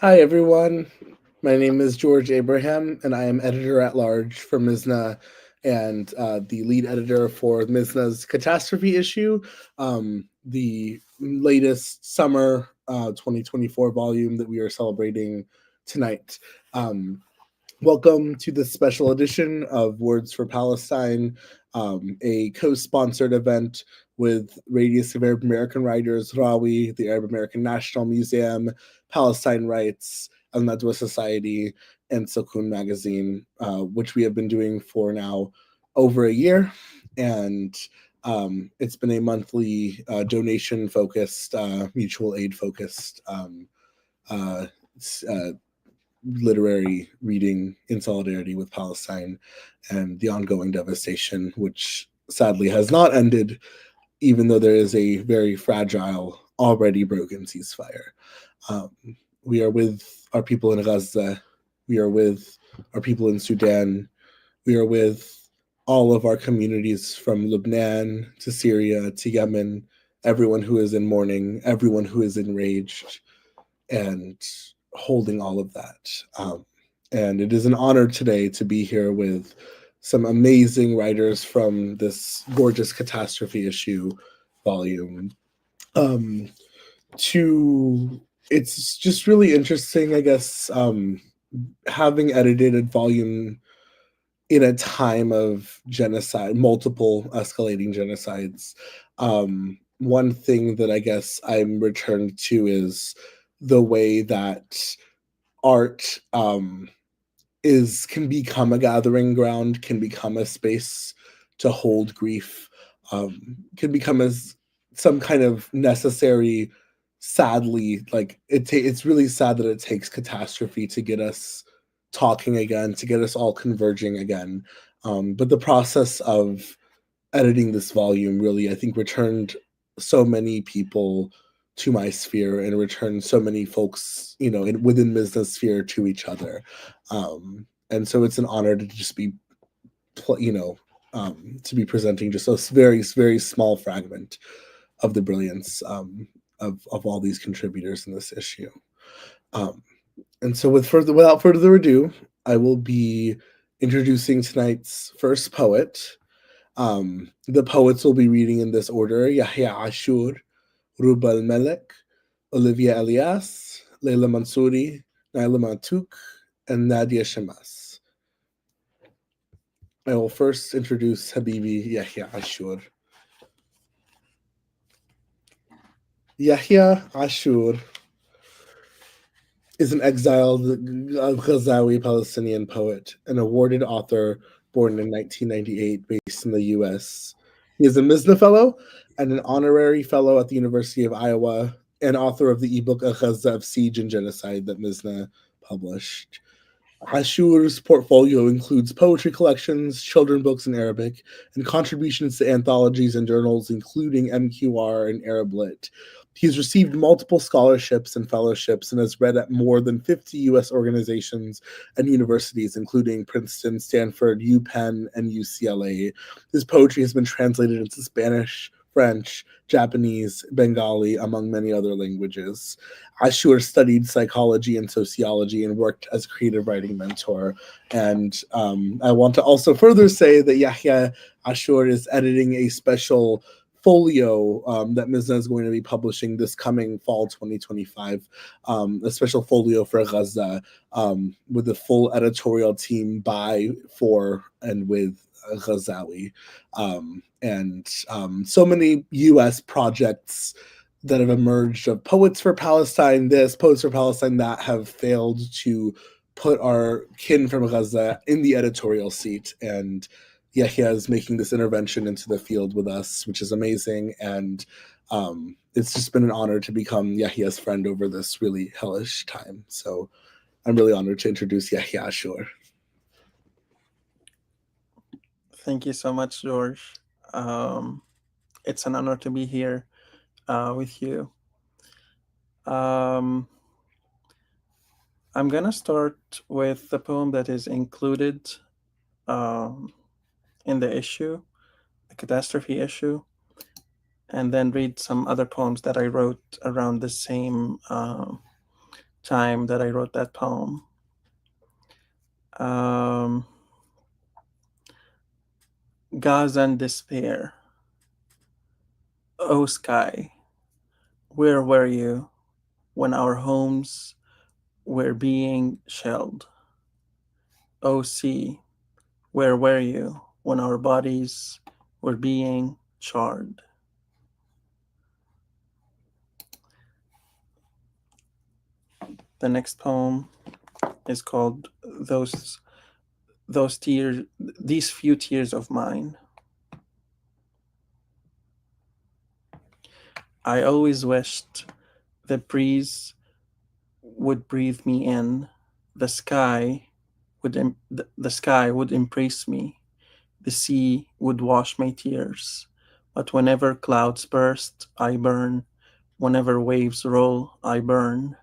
Hi, everyone. My name is George Abraham, and I am editor at large for Mizna and the lead editor for Mizna's Catastrophe Issue, the latest summer 2024 volume that we are celebrating tonight. Um, Welcome to this special edition of Words for Palestine, a co sponsored event with Radius of Arab American Writers, Rawi, the Arab American National Museum, Palestine Rights, Al Nadwa Society, and Sukun Magazine, which we have been doing for now over a year. And it's been a monthly donation focused, mutual aid focused uh, uh, literary reading in solidarity with Palestine and the ongoing devastation, which sadly has not ended, even though there is a very fragile, already broken ceasefire. Um, we are with our people in Gaza. We are with our people in Sudan. We are with all of our communities from Lebanon to Syria to Yemen, everyone who is in mourning, everyone who is enraged, and holding all of that. And it is an honor today to be here with some amazing writers from this gorgeous Catastrophe Issue volume. Um, to it's just really interesting, I guess, having edited a volume in a time of genocide, multiple escalating genocides. One thing that I guess I'm returned to is the way that art is can become a gathering ground, can become a space to hold grief, can become as some kind of necessary. Sadly, like it's really sad that it takes catastrophe to get us talking again, to get us all converging again. But the process of editing this volume really, I think, returned so many people to my sphere and returned so many folks, within business sphere to each other. And so it's an honor to just be, to be presenting just a very, very small fragment of the brilliance of all these contributors in this issue. Um, and so, without further ado, I will be introducing tonight's first poet. The poets will be reading in this order: Yahya Ashour, Ruba El Melik, Olivia Elias, Leila Mansouri, Nyla Matuk, and Nadia Shammas. I will first introduce Habibi Yahya Ashour. Yahya Ashour is an exiled Ghazawi Palestinian poet, an awarded author born in 1998 based in the US. He is a Mizna Fellow and an honorary fellow at the University of Iowa and author of the ebook A Gaza of Siege and Genocide that Mizna published. Ashour's portfolio includes poetry collections, children books in Arabic, and contributions to anthologies and journals, including MQR and Arab Lit. He has received multiple scholarships and fellowships and has read at more than 50 U.S. organizations and universities, including Princeton, Stanford, UPenn, and UCLA. His poetry has been translated into Spanish, French, Japanese, Bengali, among many other languages. Ashour studied psychology and sociology and worked as a creative writing mentor. And I want to also further say that Yahya Ashour is editing a special folio that Mizna is going to be publishing this coming fall 2025, a special folio for Gaza with a full editorial team by, for, and with Ghazawi. And so many U.S. projects that have emerged of Poets for Palestine this, Poets for Palestine that, have failed to put our kin from Gaza in the editorial seat. And Yahya is making this intervention into the field with us, which is amazing. And it's just been an honor to become Yahya's friend over this really hellish time. So I'm really honored to introduce Yahya Ashour. Thank you so much, George. Um, it's an honor to be here with you. Um, I'm gonna start with the poem that is included um, in the issue, the catastrophe issue, and then read some other poems that I wrote around the same time that I wrote that poem. Um, Gaza and despair. Oh sky, where were you when our homes were being shelled? Oh sea, where were you when our bodies were being charred? The next poem is called those tears, these few tears of mine. I always wished the breeze would breathe me in. The sky the sky would embrace me. The sea would wash my tears. But whenever clouds burst, I burn. Whenever waves roll, I burn.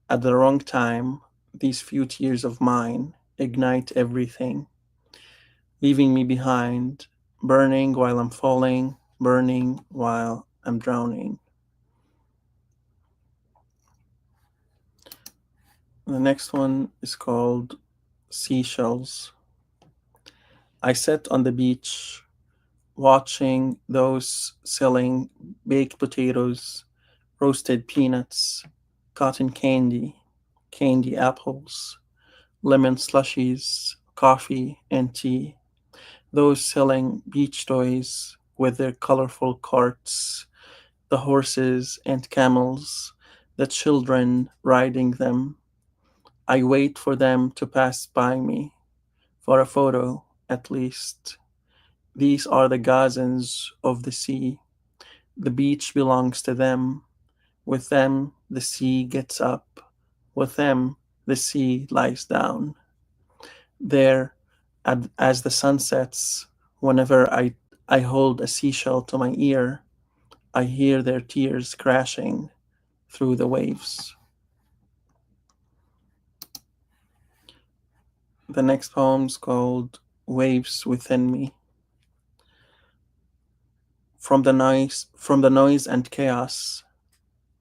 At the wrong time, these few tears of mine ignite everything, leaving me behind, burning while I'm falling, burning while I'm drowning. The next one is called Seashells. I sit on the beach watching those selling baked potatoes, roasted peanuts, cotton candy, candy apples, lemon slushies, coffee, and tea. Those selling beach toys with their colorful carts, the horses and camels, the children riding them. I wait for them to pass by me, for a photo at least. These are the Gazans of the sea. The beach belongs to them. With them, the sea gets up. With them, the sea lies down. There, as the sun sets, whenever I hold a seashell to my ear, I hear their tears crashing through the waves. The next poem is called Waves Within Me. From the noise and chaos,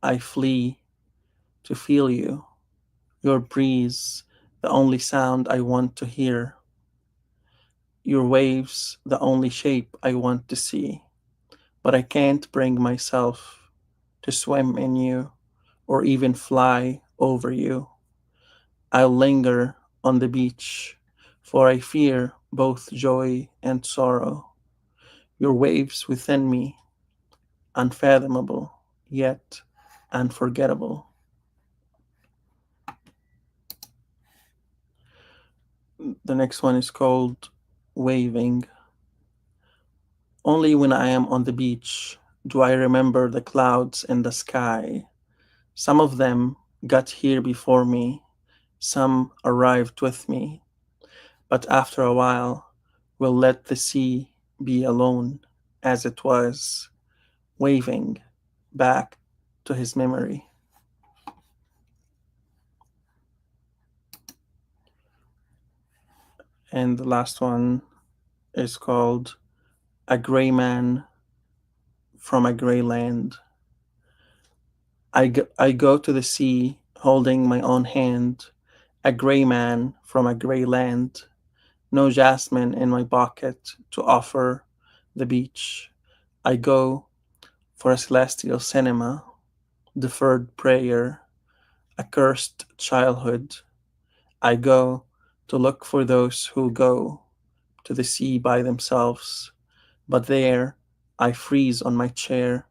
I flee to feel you, your breeze, the only sound I want to hear, your waves, the only shape I want to see. But I can't bring myself to swim in you or even fly over you. I'll linger on the beach, for I fear both joy and sorrow. Your waves within me, unfathomable, yet unforgettable. The next one is called Waving. Only when I am on the beach do I remember the clouds in the sky. Some of them got here before me, some arrived with me, but after a while we'll let the sea be alone as it was, waving back to his memory. And the last one is called A Gray Man from a Gray Land. I go to the sea holding my own hand, a gray man from a gray land, no jasmine in my pocket to offer the beach. I go for a celestial cinema, deferred prayer, a cursed childhood. I go to look for those who go to the sea by themselves, but there I freeze on my chair.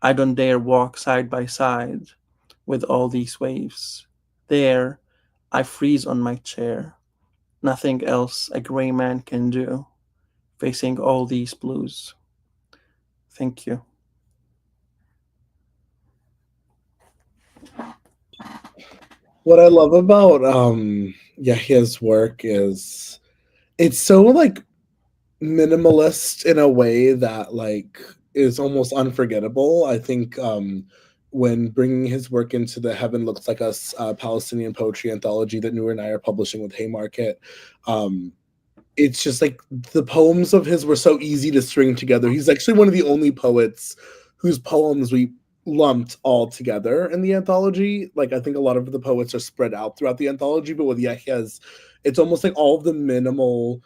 I don't dare walk side by side with all these waves. There, I freeze on my chair. Nothing else a gray man can do, facing all these blues. Thank you. What I love about Yahya's work is it's so like minimalist in a way that like is almost unforgettable. I think when bringing his work into the Heaven Looks Like Us Palestinian poetry anthology that Noor and I are publishing with Haymarket, it's just like the poems of his were so easy to string together. He's actually one of the only poets whose poems we lumped all together in the anthology. Like, I think a lot of the poets are spread out throughout the anthology, but with Yahya's, it's almost like all of the minimalist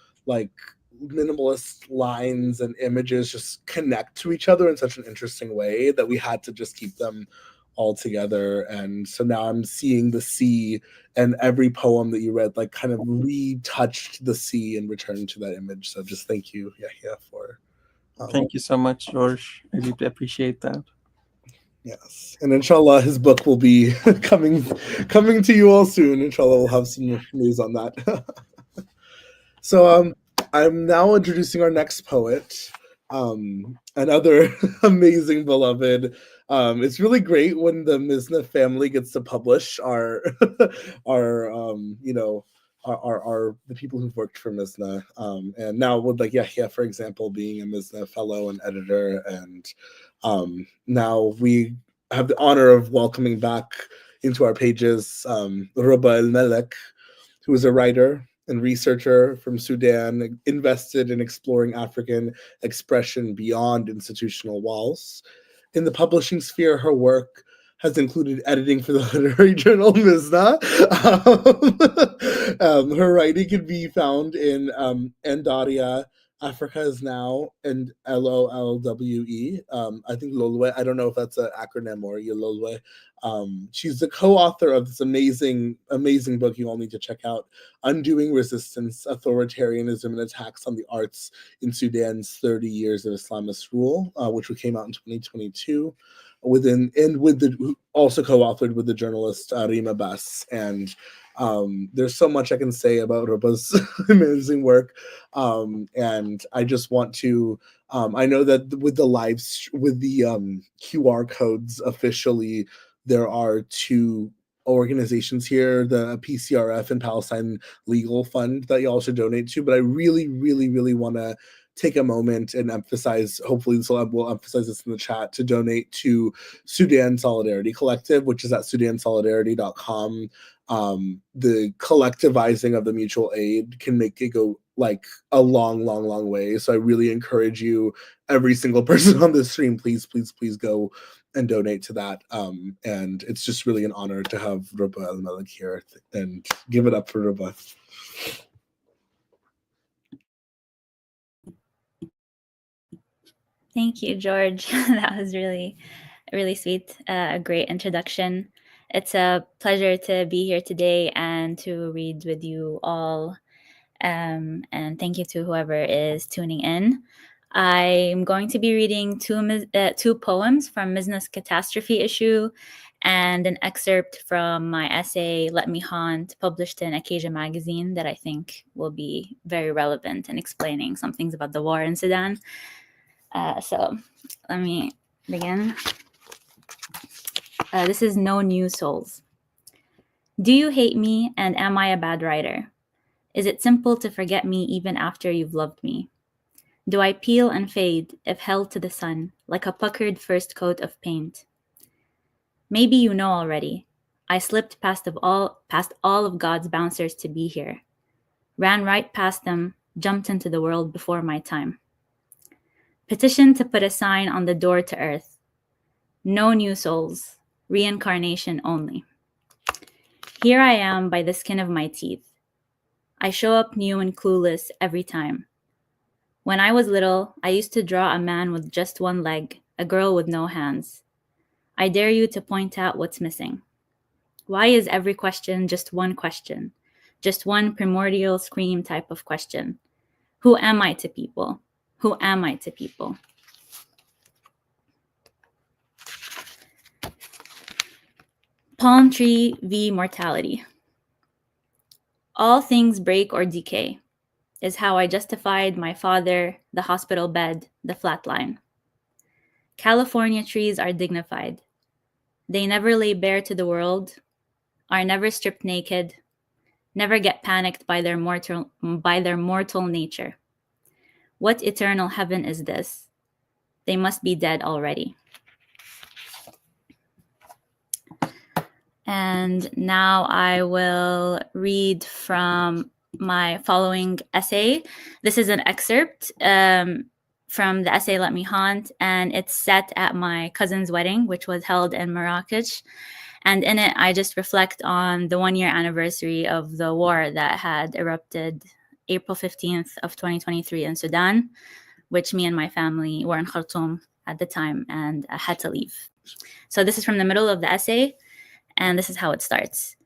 lines and images just connect to each other in such an interesting way that we had to just keep them all together. And so now I'm seeing the sea, and every poem that you read like kind of retouched the sea and returned to that image. So just thank you, Yahya, for Thank you so much, George. I deeply appreciate that. yes. And inshallah his book will be coming to you all soon. Inshallah we'll have some news on that. So I'm now introducing our next poet, another amazing beloved. It's really great when the Mizna family gets to publish our our our the people who've worked for Mizna. And now with like Yahya, for example, being a Mizna fellow and editor, and now we have the honor of welcoming back into our pages Ruba El Melik, who is a writer and researcher from Sudan, invested in exploring African expression beyond institutional walls. In the publishing sphere, her work has included editing for the literary journal Mizna. Her writing can be found in Endaria, Africa Is Now, and LOLWE. I think Lolwe. I don't know if that's an acronym or Yololwe. She's the co-author of this amazing book you all need to check out, Undoing Resistance, Authoritarianism and Attacks on the Arts in Sudan's 30 Years of Islamist Rule, which came out in 2022, also co-authored with the journalist Rima Bass. And there's so much I can say about Ruba's amazing work, and I just want to. I know that with the QR codes officially, there are two organizations here, the PCRF and Palestine Legal Fund, that you all should donate to. But I really, really, really want to take a moment and emphasize, hopefully we'll emphasize this in the chat, to donate to Sudan Solidarity Collective, which is at sudansolidarity.com. The collectivizing of the mutual aid can make it go like a long, long, long way. So I really encourage you, every single person on this stream, please, please, please go and donate to that. And it's just really an honor to have Ruba El Melik here, and give it up for Ruba. Thank you, George. That was really, really sweet. A great introduction. It's a pleasure to be here today and to read with you all. And thank you to whoever is tuning in. I'm going to be reading two poems from Mizna's Catastrophe Issue and an excerpt from my essay, Let Me Haunt, published in Acacia magazine, that I think will be very relevant in explaining some things about the war in Sudan. So let me begin. This is No New Souls. Do you hate me, and am I a bad writer? Is it simple to forget me even after you've loved me? Do I peel and fade if held to the sun, like a puckered first coat of paint? Maybe you know already. I slipped past all of God's bouncers to be here. Ran right past them, jumped into the world before my time. Petition to put a sign on the door to earth. No new souls, reincarnation only. Here I am by the skin of my teeth. I show up new and clueless every time. When I was little, I used to draw a man with just one leg, a girl with no hands. I dare you to point out what's missing. Why is every question just one question? Just one primordial scream type of question. Who am I to people? Who am I to people? Palm tree v. mortality. All things break or decay is how I justified my father, the hospital bed, the flatline. California trees are dignified. They never lay bare to the world, are never stripped naked, never get panicked by their mortal nature. What eternal heaven is this? They must be dead already. And now I will read from my following essay. This is an excerpt. from the essay Let Me Haunt, and it's set at my cousin's wedding, which was held in Marrakech. And in it, I just reflect on the 1-year anniversary of the war that had erupted April 15th of 2023 in Sudan, which me and my family were in Khartoum at the time and had to leave. So this is from the middle of the essay, and this is how it starts.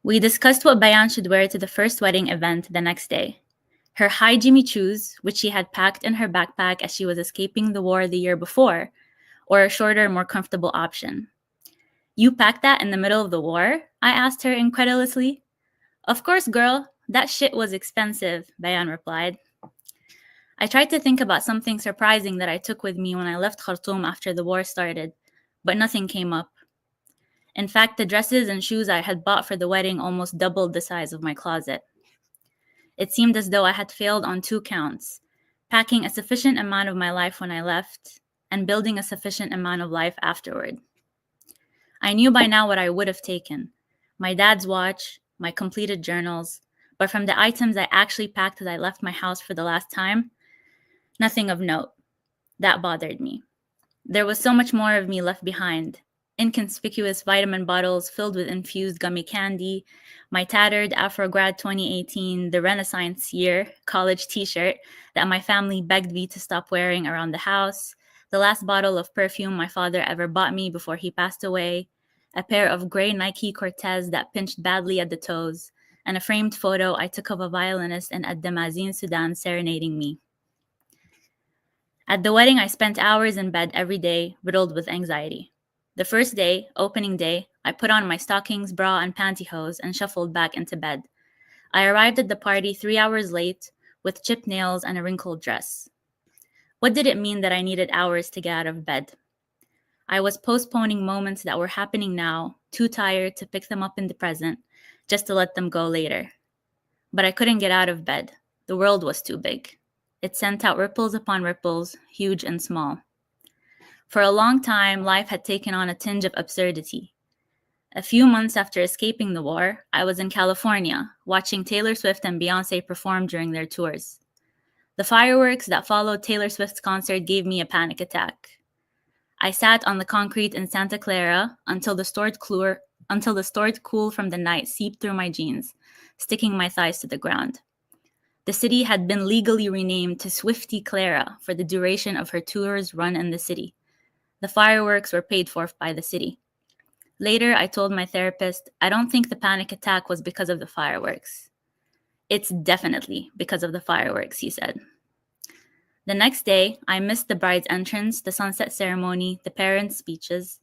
We discussed what Bayan should wear to the first wedding event the next day. Her high Jimmy Choos, which she had packed in her backpack as she was escaping the war the year before, or a shorter, more comfortable option. You packed that in the middle of the war? I asked her incredulously. Of course, girl. That shit was expensive, Bayan replied. I tried to think about something surprising that I took with me when I left Khartoum after the war started, but nothing came up. In fact, the dresses and shoes I had bought for the wedding almost doubled the size of my closet. It seemed as though I had failed on 2 counts, packing a sufficient amount of my life when I left and building a sufficient amount of life afterward. I knew by now what I would have taken, my dad's watch, my completed journals, but from the items I actually packed as I left my house for the last time, nothing of note. That bothered me. There was so much more of me left behind. Inconspicuous vitamin bottles filled with infused gummy candy, my tattered Afrograd 2018, the Renaissance year college t-shirt that my family begged me to stop wearing around the house, the last bottle of perfume my father ever bought me before he passed away, a pair of gray Nike Cortez that pinched badly at the toes, and a framed photo I took of a violinist in Ad-Damazin, Sudan, serenading me. At the wedding, I spent hours in bed every day, riddled with anxiety. The first day, opening day, I put on my stockings, bra, and pantyhose and shuffled back into bed. I arrived at the party 3 hours late with chipped nails and a wrinkled dress. What did it mean that I needed hours to get out of bed? I was postponing moments that were happening now, too tired to pick them up in the present, just to let them go later. But I couldn't get out of bed. The world was too big. It sent out ripples upon ripples, huge and small. For a long time, life had taken on a tinge of absurdity. A few months after escaping the war, I was in California, watching Taylor Swift and Beyoncé perform during their tours. The fireworks that followed Taylor Swift's concert gave me a panic attack. I sat on the concrete in Santa Clara until the stored cool from the night seeped through my jeans, sticking my thighs to the ground. The city had been legally renamed to Swifty Clara for the duration of her tours run in the city. The fireworks were paid for by the city. Later, I told my therapist, I don't think the panic attack was because of the fireworks. It's definitely because of the fireworks, he said. The next day, I missed the bride's entrance, the sunset ceremony, the parents' speeches.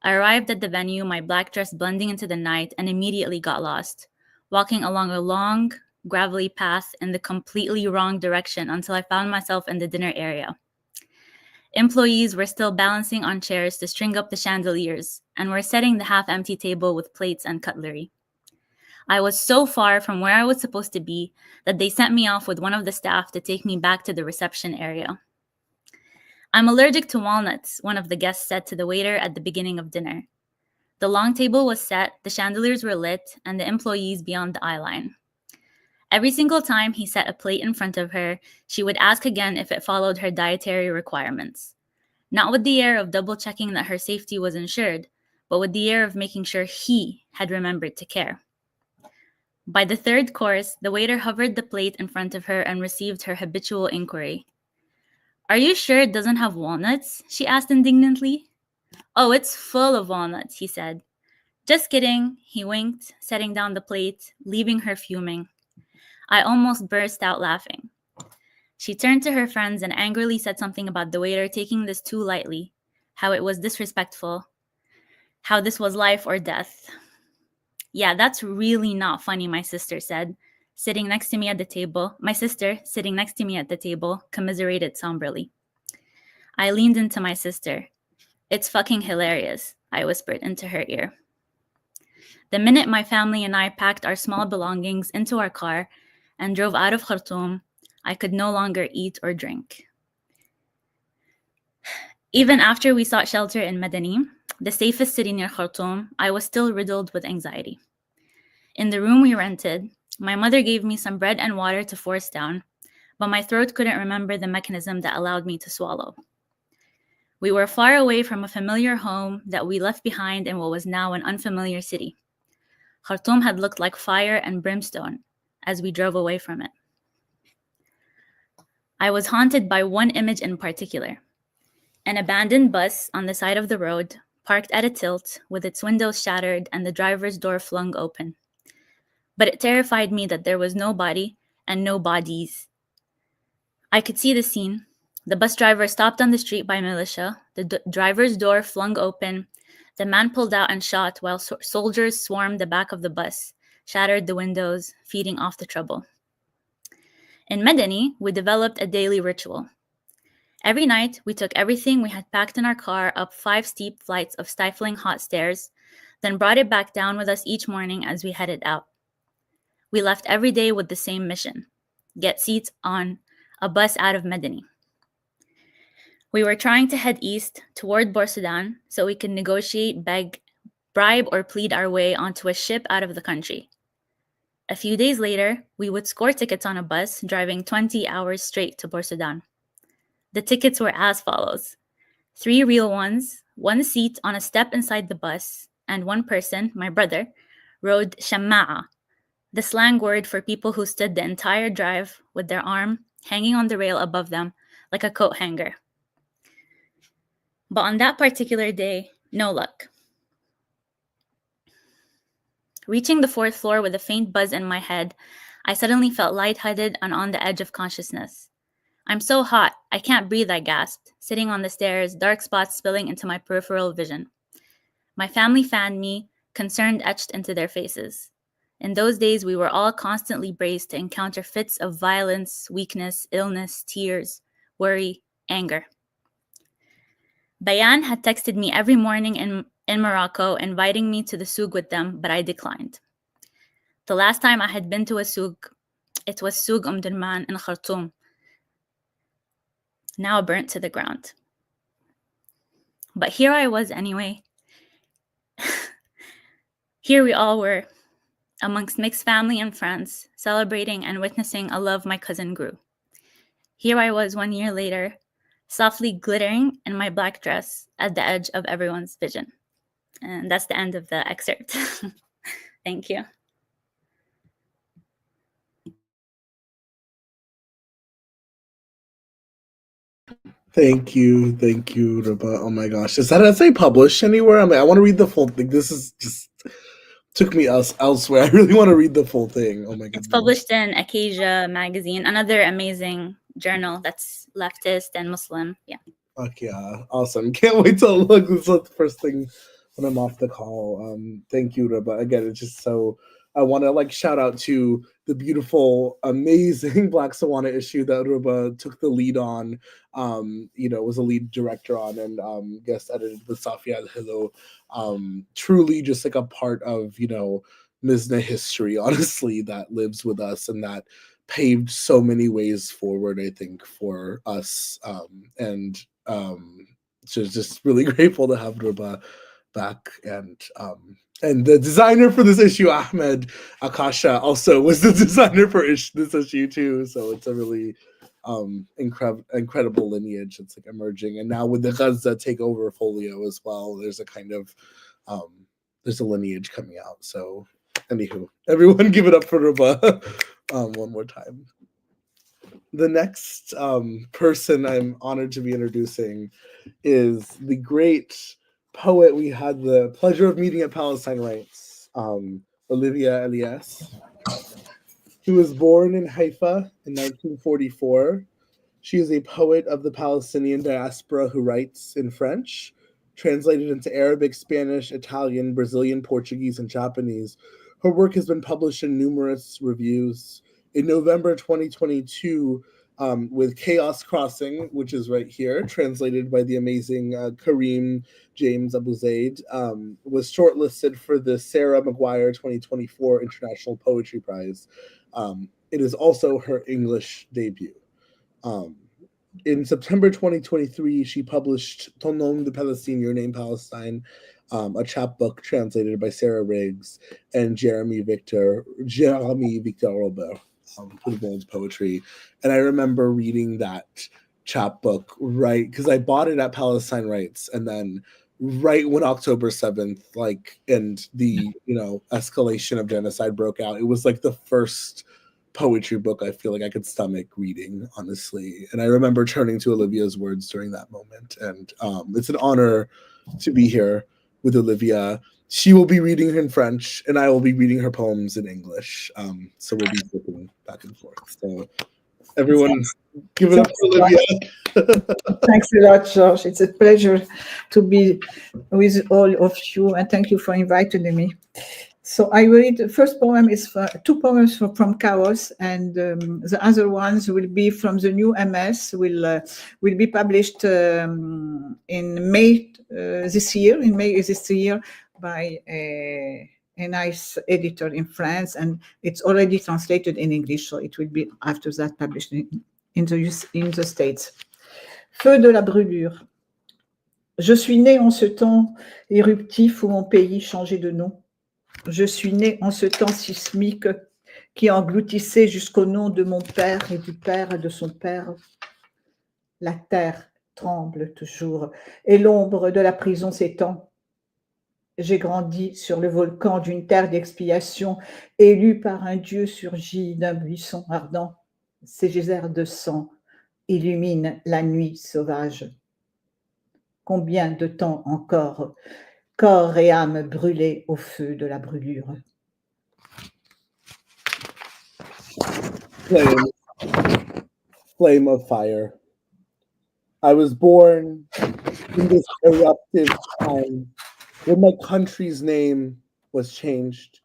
I arrived at the venue, my black dress blending into the night, and immediately got lost, walking along a long, gravelly path in the completely wrong direction until I found myself in the dinner area. Employees were still balancing on chairs to string up the chandeliers and were setting the half-empty table with plates and cutlery. I was so far from where I was supposed to be that they sent me off with one of the staff to take me back to the reception area. I'm allergic to walnuts, one of the guests said to the waiter at the beginning of dinner. The long table was set, the chandeliers were lit, and the employees beyond the eye line. Every single time he set a plate in front of her, she would ask again if it followed her dietary requirements. Not with the air of double-checking that her safety was ensured, but with the air of making sure he had remembered to care. By the third course, the waiter hovered the plate in front of her and received her habitual inquiry. Are you sure it doesn't have walnuts? She asked indignantly. Oh, it's full of walnuts, he said. Just kidding, he winked, setting down the plate, leaving her fuming. I almost burst out laughing. She turned to her friends and angrily said something about the waiter taking this too lightly, how it was disrespectful, how this was life or death. Yeah, that's really not funny, my sister said, sitting next to me at the table. My sister, sitting next to me at the table, commiserated somberly. I leaned into my sister. It's fucking hilarious, I whispered into her ear. The minute my family and I packed our small belongings into our car and drove out of Khartoum, I could no longer eat or drink. Even after we sought shelter in Madani, the safest city near Khartoum, I was still riddled with anxiety. In the room we rented, my mother gave me some bread and water to force down, but my throat couldn't remember the mechanism that allowed me to swallow. We were far away from a familiar home that we left behind in what was now an unfamiliar city. Khartoum had looked like fire and brimstone as we drove away from it. I was haunted by one image in particular. An abandoned bus on the side of the road, parked at a tilt, with its windows shattered and the driver's door flung open. But it terrified me that there was nobody and no bodies. I could see the scene. The bus driver stopped on the street by militia, the driver's door flung open, the man pulled out and shot while soldiers swarmed the back of the bus, shattered the windows, feeding off the trouble. In Medani, we developed a daily ritual. Every night, we took everything we had packed in our car up 5 steep flights of stifling hot stairs, then brought it back down with us each morning as we headed out. We left every day with the same mission: get seats on a bus out of Medani. We were trying to head east toward Sudan so we could negotiate, beg, bribe, or plead our way onto a ship out of the country. A few days later, we would score tickets on a bus driving 20 hours straight to Sudan. The tickets were as follows: 3 real ones, 1 seat on a step inside the bus, and 1 person, my brother, rode shamma'a, the slang word for people who stood the entire drive with their arm hanging on the rail above them like a coat hanger. But on that particular day, no luck. Reaching the 4th floor with a faint buzz in my head, I suddenly felt lightheaded and on the edge of consciousness. "I'm so hot, I can't breathe," I gasped, sitting on the stairs, dark spots spilling into my peripheral vision. My family fanned me, concern etched into their faces. In those days, we were all constantly braced to encounter fits of violence, weakness, illness, tears, worry, anger. Bayan had texted me every morning in Morocco, inviting me to the souk with them, but I declined. The last time I had been to a souk, it was Souk Durman in Khartoum, now burnt to the ground. But here I was anyway. Here we all were, amongst mixed family and friends, celebrating and witnessing a love my cousin grew. Here I was 1 year later, softly glittering in my black dress at the edge of everyone's vision. And that's the end of the excerpt. Thank you. Thank you, Ruba. Oh my gosh, is that essay published anywhere? I mean, I want to read the full thing. This is just took me elsewhere. I really want to read the full thing. Oh my goodness. It's published in Acacia magazine, another amazing journal that's leftist and Muslim. Yeah. Fuck yeah, awesome! Can't wait to look. This is the first thing when I'm off the call. Thank you, Ruba. Again, it's just so. I want to shout out to the beautiful, amazing Black Sawana issue that Ruba took the lead on. Was a lead director on and guest edited with Safia Hello. Truly, just a part of Mizna history, honestly, that lives with us and that paved so many ways forward, I think, for us. Just really grateful to have Ruba back, and the designer for this issue, Ahmed Akasha, also was the designer for this issue too. So it's a really incredible lineage that's emerging, and now with the Gaza takeover folio as well, there's a kind of there's a lineage coming out. So anywho, everyone give it up for Ruba one more time. The next person I'm honored to be introducing is the great poet we had the pleasure of meeting at Palestine Rights, Olivia Elias. She was born in Haifa in 1944. She is a poet of the Palestinian diaspora who writes in French, translated into Arabic, Spanish, Italian, Brazilian, Portuguese, and Japanese. Her work has been published in numerous reviews. In November 2022, with Chaos Crossing, which is right here, translated by the amazing Kareem James Abu Zaid, was shortlisted for the Sarah Maguire 2024 International Poetry Prize. It is also her English debut. In September 2023, she published Ton nom de Palestine, Your Name Palestine, a chapbook translated by Sarah Riggs and Jeremy Victor Robert. for the World's Poetry. And I remember reading that chapbook right because I bought it at Palestine Rights, and then right when October 7th, and the escalation of genocide broke out, it was like the first poetry book I feel like I could stomach reading, honestly. And I remember turning to Olivia's words during that moment, and it's an honor to be here with Olivia. She will be reading in French, and I will be reading her poems in English. So we'll be flipping back and forth. So everyone, give it up for Olivia. Thanks a lot, George. It's a pleasure to be with all of you, and thank you for inviting me. So I read the first poem is two poems from Chaos, and the other ones will be from the new MS. Will be published in May this year by a nice editor in France, and it's already translated in English, so it will be after that published in the States. Feu de la brûlure. Je suis né en ce temps éruptif où mon pays changeait de nom. Je suis né en ce temps sismique qui engloutissait jusqu'au nom de mon père et du père de son père. La terre tremble toujours et l'ombre de la prison s'étend. J'ai grandi sur le volcan d'une terre d'expiation, élue par un dieu surgi d'un buisson ardent. Ces geysers de sang illuminent la nuit sauvage. Combien de temps encore, corps et âme brûlés au feu de la brûlure. Flame of fire. I was born in this eruptive time when my country's name was changed.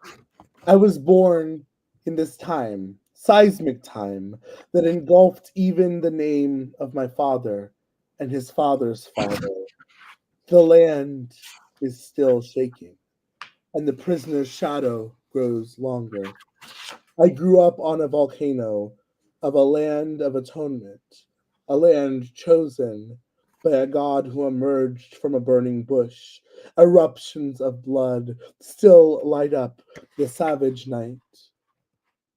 I was born in this time, seismic time, that engulfed even the name of my father and his father's father. The land is still shaking, and the prisoner's shadow grows longer. I grew up on a volcano of a land of atonement, a land chosen by a god who emerged from a burning bush. Eruptions of blood still light up the savage night.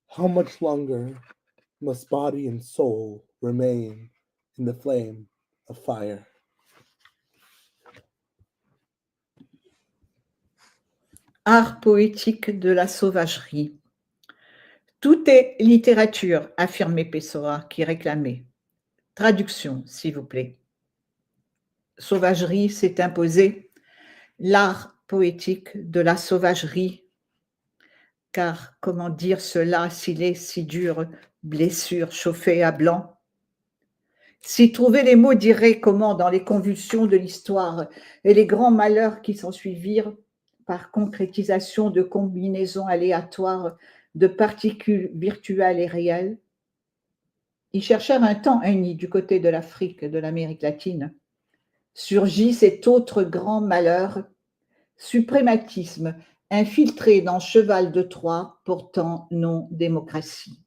How much longer must body and soul remain in the flame of fire? Art poétique de la sauvagerie. Tout est littérature, affirmait Pessoa, qui réclamait. Traduction, s'il vous plaît. Sauvagerie s'est imposée, l'art poétique de la sauvagerie, car comment dire cela s'il est si dur, blessure chauffée à blanc? Si trouver les mots dirait comment, dans les convulsions de l'histoire et les grands malheurs qui s'ensuivirent, par concrétisation de combinaisons aléatoires de particules virtuelles et réelles, ils cherchèrent un temps uni du côté de l'Afrique et de l'Amérique latine. Surgit cet autre grand malheur, suprématisme infiltré dans cheval de Troie, pourtant non démocratie.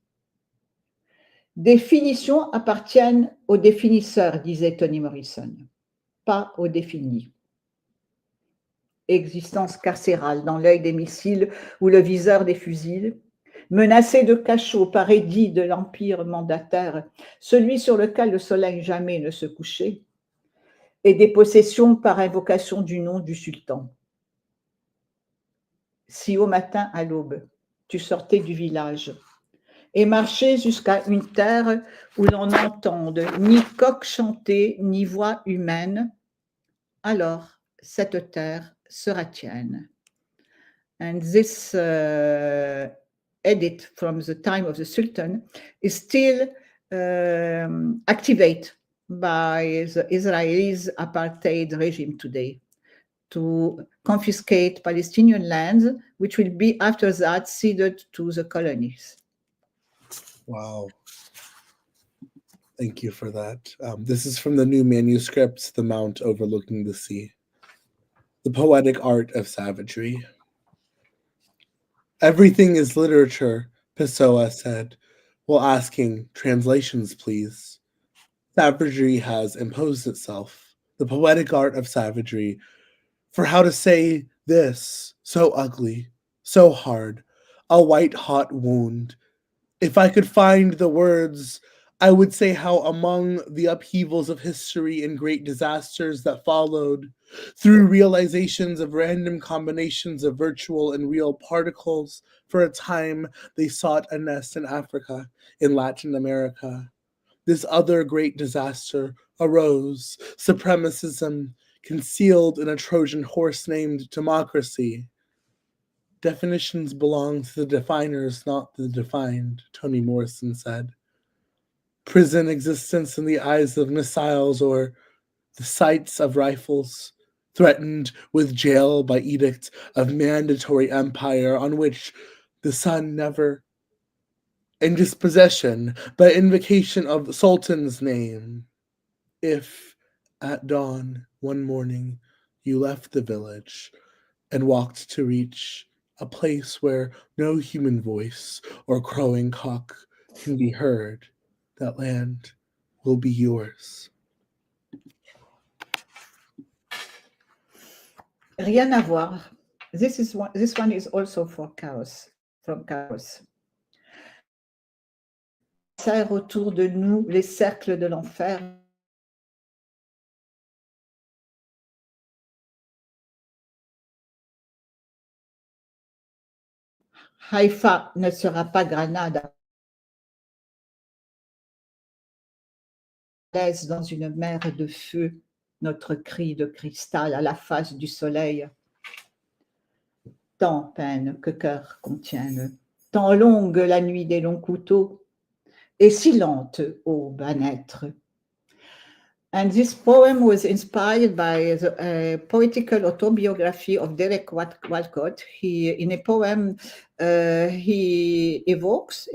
Définitions appartiennent aux définisseurs, disait Toni Morrison, pas aux définis. Existence carcérale dans l'œil des missiles ou le viseur des fusils, menacé de cachot par édit de l'empire mandataire, celui sur lequel le soleil jamais ne se couchait, et des possessions par invocation du nom du sultan. Si au matin à l'aube, tu sortais du village et marchais jusqu'à une terre où l'on n'entende ni coq chanter, ni voix humaine, alors cette terre sera tienne. And this edit from the time of the Sultan is still activated by the Israelis apartheid regime today to confiscate Palestinian lands, which will be after that ceded to the colonies. Wow. Thank you for that. This is from the new manuscript, The Mount Overlooking the Sea. The Poetic Art of Savagery. Everything is literature, Pessoa said, while asking, translations, please. Savagery has imposed itself, the poetic art of savagery, for how to say this, so ugly, so hard, a white-hot wound, If I could find the words, I would say how among the upheavals of history and great disasters that followed, through realizations of random combinations of virtual and real particles, for a time they sought a nest in Africa, in Latin America. This other great disaster arose, supremacism concealed in a Trojan horse named democracy. Definitions belong to the definers, not the defined, Toni Morrison said. Prison existence in the eyes of missiles or the sights of rifles, threatened with jail by edict of mandatory empire on which the sun never, in dispossession by invocation of the Sultan's name. If at dawn one morning you left the village and walked to reach a place where no human voice or crowing cock can be heard, that land will be yours. Rien à voir. This one is also for Chaos, from Chaos. Serre autour de nous les cercles de l'enfer. Haïfa ne sera pas Grenade. Dans une mer de feu, notre cri de cristal à la face du soleil. Tant peine que cœur contienne, tant longue la nuit des longs couteaux, et si lente aube à naître. And this poem was inspired by the poetical autobiography of Derek Walcott. In a poem, he evokes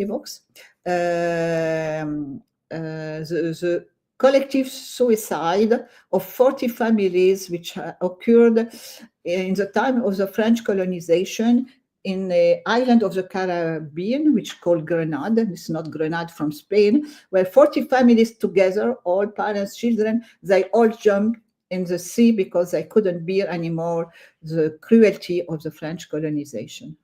the collective suicide of 40 families which occurred in the time of the French colonization in the island of the Caribbean, which is called Grenade. It's not Grenade from Spain, where 40 families together, all parents, children, they all jumped in the sea because they couldn't bear anymore the cruelty of the French colonization.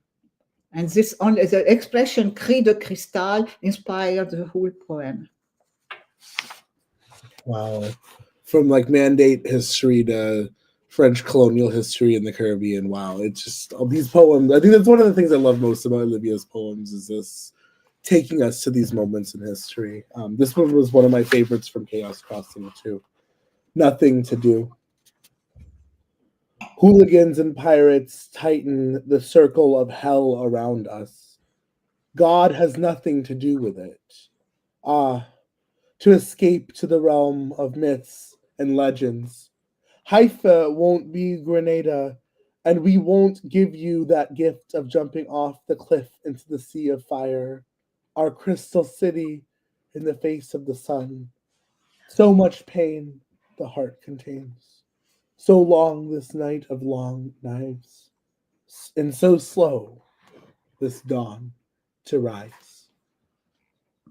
And this only, the expression cri de cristal inspired the whole poem. Wow. From like mandate history to French colonial history in the Caribbean. Wow. It's just all these poems. I think that's one of the things I love most about Olivia's poems is this taking us to these moments in history. This one was one of my favorites from Chaos Crossing too. Nothing to do. Hooligans and pirates tighten the circle of hell around us. God has nothing to do with it. To escape to the realm of myths and legends. Haifa won't be Grenada, and we won't give you that gift of jumping off the cliff into the sea of fire, our crystal city in the face of the sun. So much pain the heart contains. So long this night of long knives, and so slow this dawn to rise.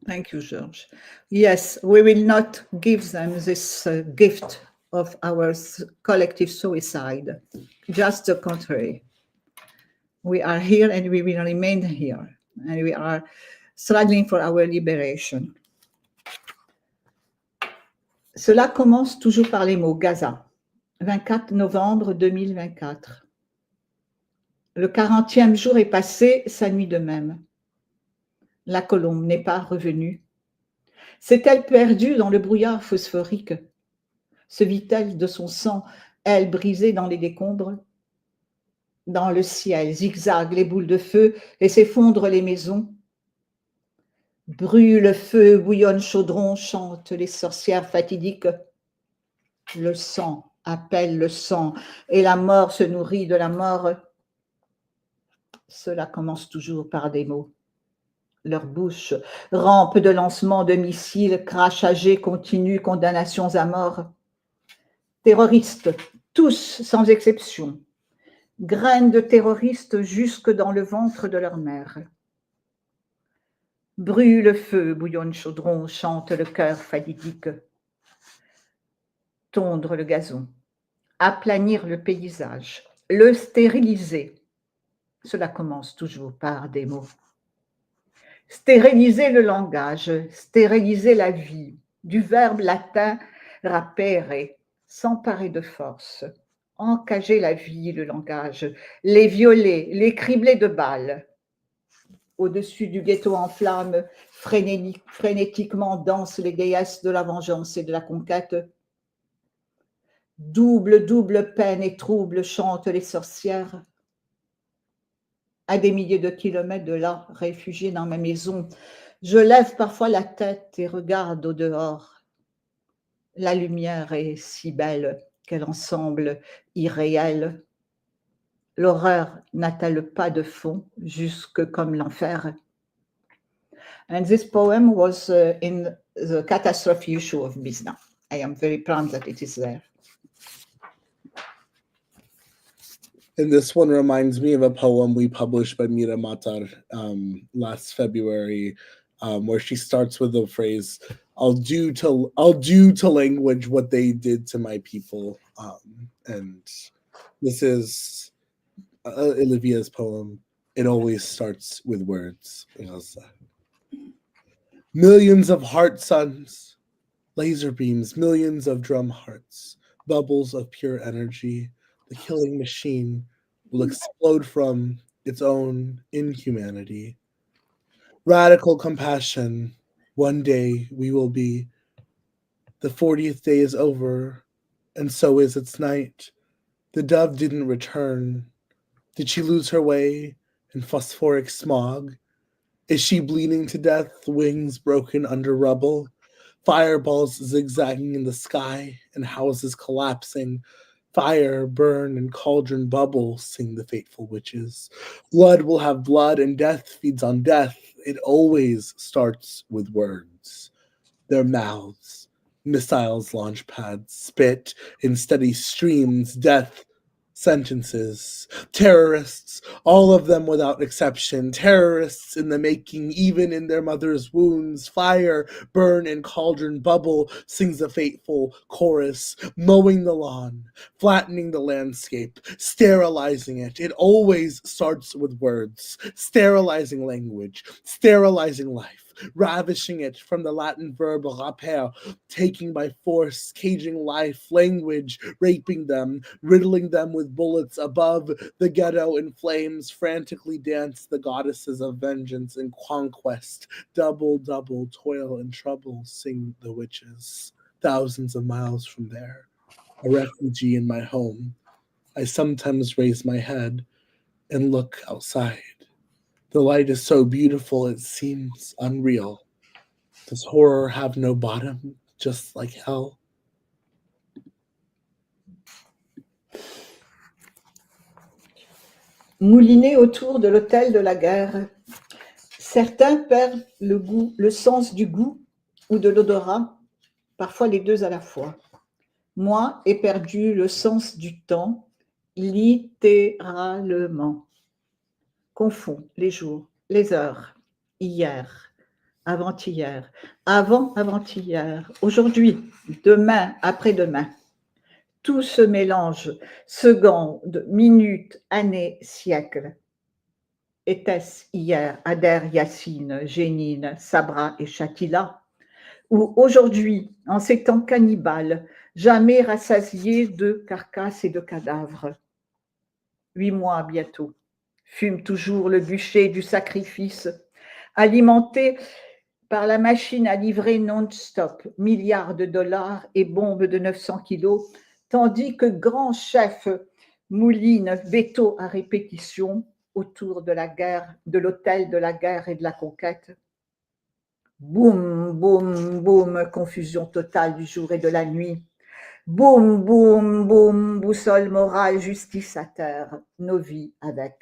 Thank you, George. Yes, we will not give them this gift of our collective suicide. Just the contrary. We are here and we will remain here. And we are struggling for our liberation. Cela commence toujours par les mots Gaza, 24 novembre 2024. Le 40e jour est passé, sa nuit de même. La colombe n'est pas revenue. S'est-elle perdue dans le brouillard phosphorique? Se vit-elle de son sang, elle brisée dans les décombres? Dans le ciel zigzaguent les boules de feu et s'effondrent les maisons. Brûle le feu, bouillonne chaudron, chantent les sorcières fatidiques. Le sang appelle le sang et la mort se nourrit de la mort. Cela commence toujours par des mots. Leur bouche, rampe de lancement de missiles, crachagés continus, condamnations à mort. Terroristes, tous sans exception, graines de terroristes jusque dans le ventre de leur mère. Brûle le feu, bouillonne chaudron, chante le cœur fatidique. Tondre le gazon, aplanir le paysage, le stériliser. Cela commence toujours par des mots. Stériliser le langage, stériliser la vie, du verbe latin rapere, s'emparer de force, encager la vie, le langage, les violer, les cribler de balles. Au-dessus du ghetto en flammes, frénétiquement dansent les déesses de la vengeance et de la conquête. Double, double peine et trouble chantent les sorcières. À des milliers de kilomètres de là, réfugiée dans ma maison, je lève parfois la tête et regarde au dehors. La lumière est si belle qu'elle en semble irréelle. L'horreur n'a-t-elle pas de fond, jusque comme l'enfer? And this poem was in the Catastrophe Issue of Mizna. I am very proud that it is there. And this one reminds me of a poem we published by Nyla Matuk last February, where she starts with the phrase, I'll do to language what they did to my people. And this is Olivia's poem. It always starts with words. Millions of heart suns, laser beams, millions of drum hearts, bubbles of pure energy. The killing machine will explode from its own inhumanity. Radical compassion. One day we will be. The 40th day is over, and so is its night. The dove didn't return. Did she lose her way in phosphoric smog? Is she bleeding to death, wings broken under rubble? Fireballs zigzagging in the sky and houses collapsing. Fire, burn, and cauldron bubble, sing the fateful witches. Blood will have blood, and death feeds on death. It always starts with words. Their mouths, missiles launch pads, spit in steady streams, death sentences. Terrorists, all of them without exception. Terrorists in the making, even in their mother's wounds. Fire, burn, and cauldron bubble, sings a fateful chorus. Mowing the lawn, flattening the landscape, sterilizing it. It always starts with words. Sterilizing language, sterilizing life. Ravishing it from the Latin verb raper, taking by force, caging life, language, raping them, riddling them with bullets. Above the ghetto in flames, frantically dance the goddesses of vengeance and conquest. Double, double, toil and trouble, sing the witches. Thousands of miles from there, a refugee in my home, I sometimes raise my head and look outside. The light is so beautiful it seems unreal. Does horror have no bottom, just like hell? Moulinés autour de l'autel de la guerre, certains perdent le goût, le sens du goût ou de l'odorat, parfois les deux à la fois. Moi, ai perdu le sens du temps, littéralement. Confonds les jours, les heures, hier, avant-hier, avant-avant-hier, aujourd'hui, demain, après-demain. Tout se mélange, secondes, minutes, années, siècles. Était-ce hier Adair, Yassine, Génine, Sabra et Shatila? Ou aujourd'hui, en ces temps cannibales, jamais rassasiés de carcasses et de cadavres? 8 mois bientôt. Fume toujours le bûcher du sacrifice, alimenté par la machine à livrer non-stop, milliards de dollars et bombes de 900 kilos, tandis que grand chef mouline veto à répétition autour de la guerre, de l'autel de la guerre et de la conquête. Boum, boum, boum, confusion totale du jour et de la nuit. Boum, boum, boum, boussole morale, justice à terre, nos vies avec.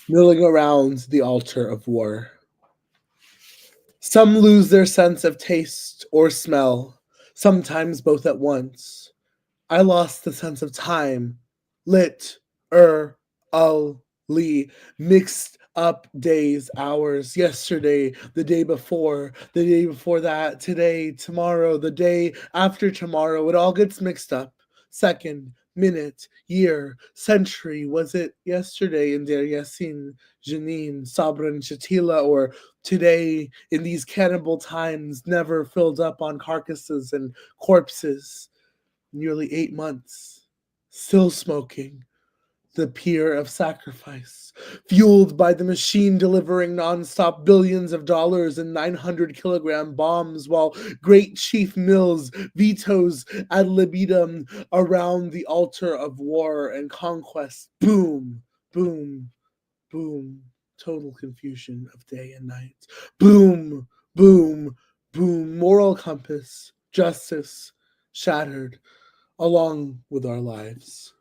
Milling around the altar of war. Some lose their sense of taste or smell, sometimes both at once. I lost the sense of time, mixed up days, hours, yesterday, the day before that, today, tomorrow, the day after tomorrow. It all gets mixed up. Second, minute, year, century? Was it yesterday in Deir Yassin, Jenin, Sabra and Shatila, or today in these cannibal times never filled up on carcasses and corpses? Nearly 8 months, still smoking, the pier of sacrifice, fueled by the machine delivering nonstop billions of dollars in 900-kilogram bombs, while great chief Mills vetoes ad libitum around the altar of war and conquest. Boom, boom, boom. Total confusion of day and night. Boom, boom, boom. Moral compass, justice, shattered, along with our lives.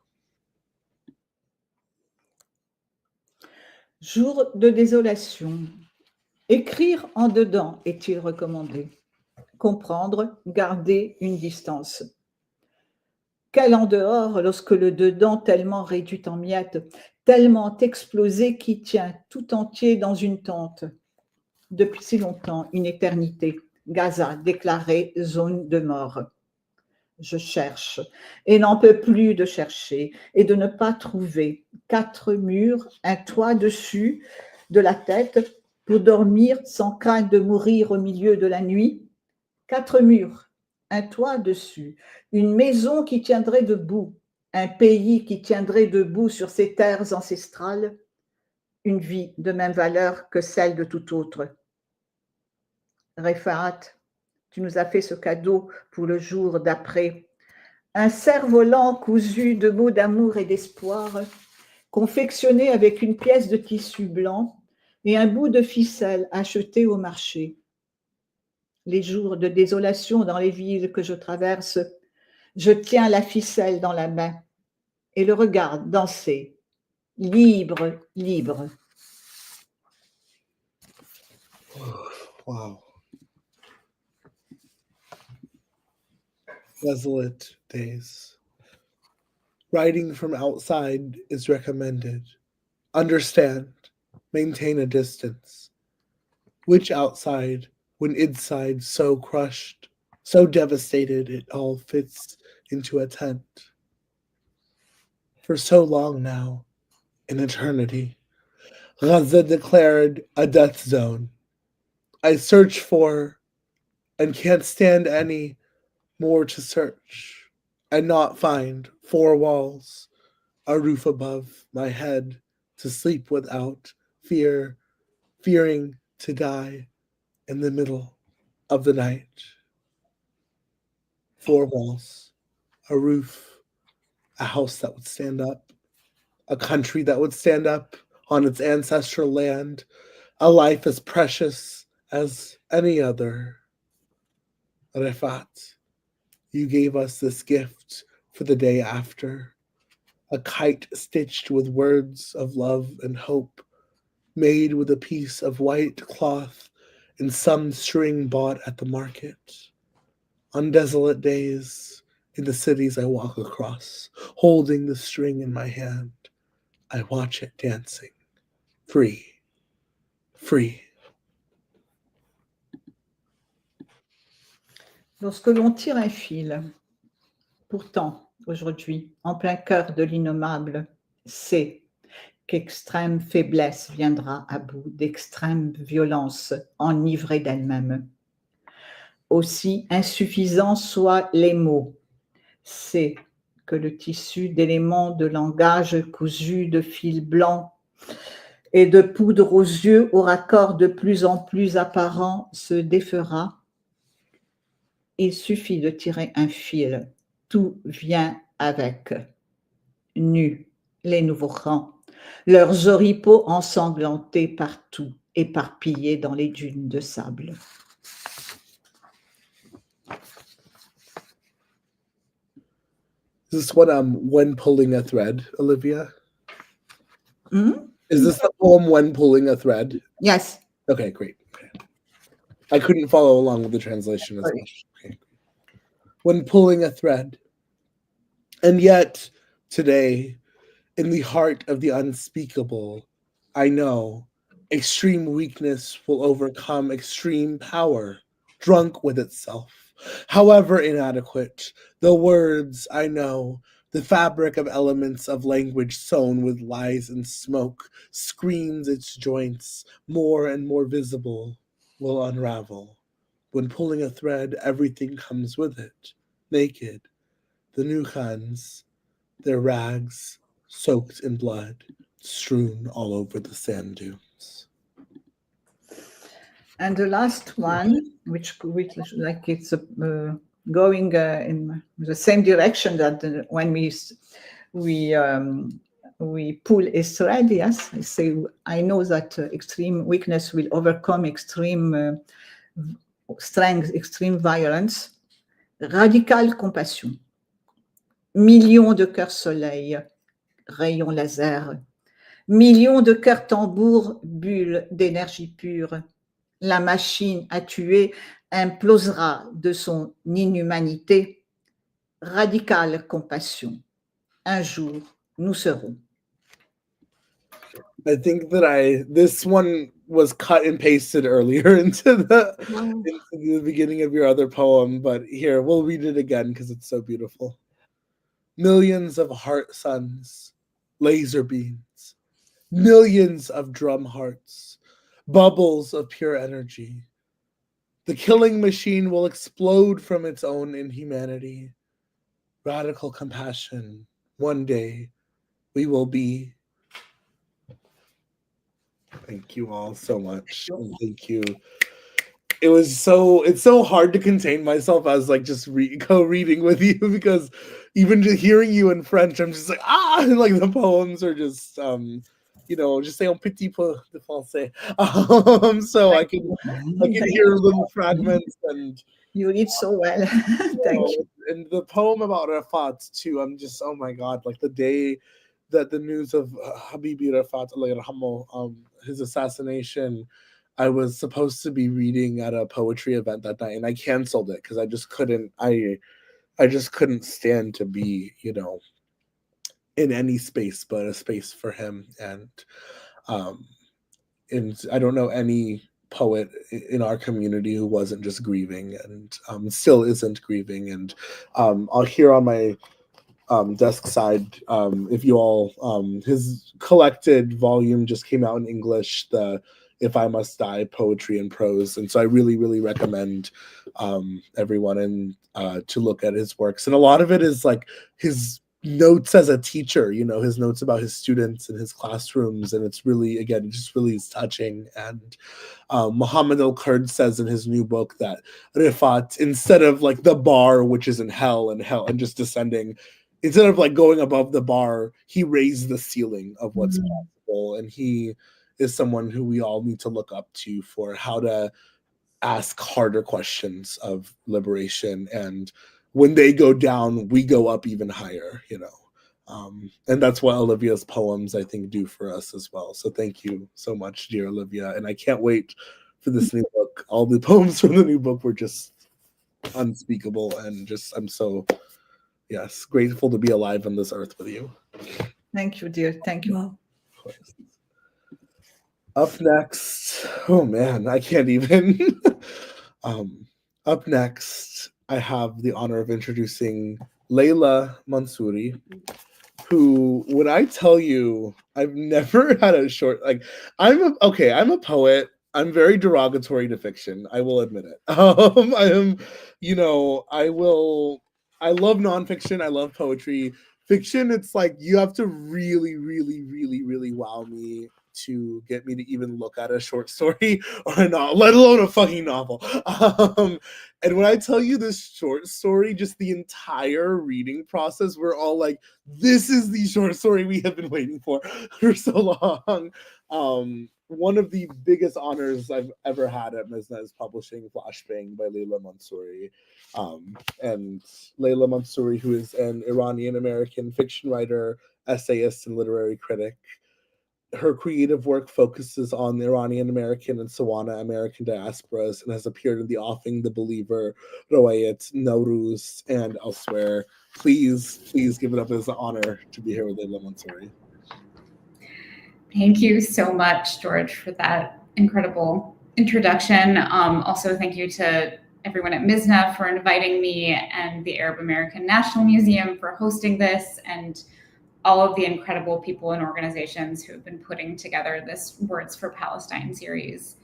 Jour de désolation. Écrire en dedans est-il recommandé? Comprendre, garder une distance. Quel en dehors lorsque le dedans tellement réduit en miettes, tellement explosé qui tient tout entier dans une tente. Depuis si longtemps, une éternité. Gaza déclarée zone de mort. Je cherche et n'en peux plus de chercher et de ne pas trouver 4 murs, un toit dessus de la tête pour dormir sans crainte de mourir au milieu de la nuit. 4 murs, un toit dessus, une maison qui tiendrait debout, un pays qui tiendrait debout sur ses terres ancestrales, une vie de même valeur que celle de tout autre. Refaat, tu nous as fait ce cadeau pour le jour d'après. Un cerf-volant cousu de mots d'amour et d'espoir, confectionné avec une pièce de tissu blanc et un bout de ficelle acheté au marché. Les jours de désolation dans les villes que je traverse, je tiens la ficelle dans la main et le regarde danser, libre, libre. Wow. Desolate days. Writing from outside is recommended. Understand, maintain a distance. Which outside, when inside so crushed, so devastated it all fits into a tent? For so long now, an eternity, Gaza declared a death zone. I search for, and can't stand any more to search, and not find 4 walls, a roof above my head, to sleep without fear, fearing to die in the middle of the night. 4 walls, a roof, a house that would stand up, a country that would stand up on its ancestral land, a life as precious as any other. Refat, you gave us this gift for the day after, a kite stitched with words of love and hope, made with a piece of white cloth and some string bought at the market. On desolate days, in the cities I walk across, holding the string in my hand, I watch it dancing, free, free. Lorsque l'on tire un fil, pourtant, aujourd'hui, en plein cœur de l'innommable, c'est qu'extrême faiblesse viendra à bout d'extrême violence enivrée d'elle-même. Aussi insuffisants soient les mots, c'est que le tissu d'éléments de langage cousus de fil blanc et de poudre aux yeux au raccord de plus en plus apparent se défera. Il suffit de tirer un fil, tout vient avec. Nus, les nouveaux rangs, leurs oripeaux ensanglantés partout, éparpillés dans les dunes de sable. Is this what When Pulling a Thread, Olivia? Is this the poem When Pulling a Thread? Yes. Okay, great. Okay. I couldn't follow along with the translation as much. Okay. When pulling a thread. And yet, today, in the heart of the unspeakable, I know extreme weakness will overcome extreme power, drunk with itself. However inadequate, the words I know The fabric of elements of language sewn with lies and smoke screams its joints, more and more visible, will unravel. When pulling a thread, everything comes with it, naked. The Nukhans, their rags soaked in blood, strewn all over the sand dunes. And the last one, which like it's going in the same direction that when we pull a thread. Yes, I say I know that extreme weakness will overcome extreme strength, extreme violence. Radicale compassion. Millions de cœurs soleil, rayons laser. Millions de cœurs tambours, bulles d'énergie pure. La machine à tuer implosera de son inhumanité. Radicale compassion. Un jour, nous serons. I think that this one was cut and pasted earlier into the beginning of your other poem, but here, we'll read it again because it's so beautiful. Millions of heart suns, laser beams, millions of drum hearts, bubbles of pure energy. The killing machine will explode from its own inhumanity. Radical compassion. One day we will be. Thank you all so much. And thank you. It's so hard to contain myself as like just co-reading with you, because even just hearing you in French, I'm just like, and like the poems are just just say un petit peu de français. So I can hear little fragments, and you read so well. Thank you. And the poem about Rafat too, I'm just, oh my God, like the day that the news of Habibi Rafat, Allah yarhamu, his assassination, I was supposed to be reading at a poetry event that night, and I canceled it because I just couldn't. I just couldn't stand to be, in any space but a space for him. And I don't know any poet in our community who wasn't just grieving, and still isn't grieving. And I'll hear on my desk side, if you all, his collected volume just came out in English, the If I Must Die, Poetry and Prose. And so I really, really recommend everyone to look at his works. And a lot of it is like his notes as a teacher, his notes about his students in his classrooms. And it's really, again, it just really is touching. And Muhammad al-Kurd says in his new book that Rifat, instead of like the bar, which is in hell and just descending, instead of like going above the bar, he raised the ceiling of what's possible. And he is someone who we all need to look up to for how to ask harder questions of liberation. And when they go down, we go up even higher, and that's what Olivia's poems, I think, do for us as well. So thank you so much, dear Olivia. And I can't wait for this new book. All the poems from the new book were just unspeakable. And just, I'm so, yes, grateful to be alive on this earth with you. Thank you, dear. Thank you. Of course. Up next, oh man, I can't even. Up next, I have the honor of introducing Leila Mansouri, who, when I tell you, I've never had a short, like, I'm a poet. I'm very derogatory to fiction. I will admit it. I love nonfiction. I love poetry. Fiction, it's like you have to really, really, really, really wow me to get me to even look at a short story or a novel, let alone a fucking novel. And when I tell you this short story, just the entire reading process, we're all like, this is the short story we have been waiting for so long. One of the biggest honors I've ever had at Mizna is publishing Flashbang by Leila Mansouri. And Leila Mansouri, who is an Iranian-American fiction writer, essayist, and literary critic. Her creative work focuses on the Iranian-American and Sawana American diasporas and has appeared in The Offing, The Believer, Roayet, Nowruz, and elsewhere. Please give it up as an honor to be here with Leila Mansouri. Thank you so much, George, for that incredible introduction. Also, thank you to everyone at Mizna for inviting me, and the Arab American National Museum for hosting this, and all of the incredible people and organizations who have been putting together this Words for Palestine series.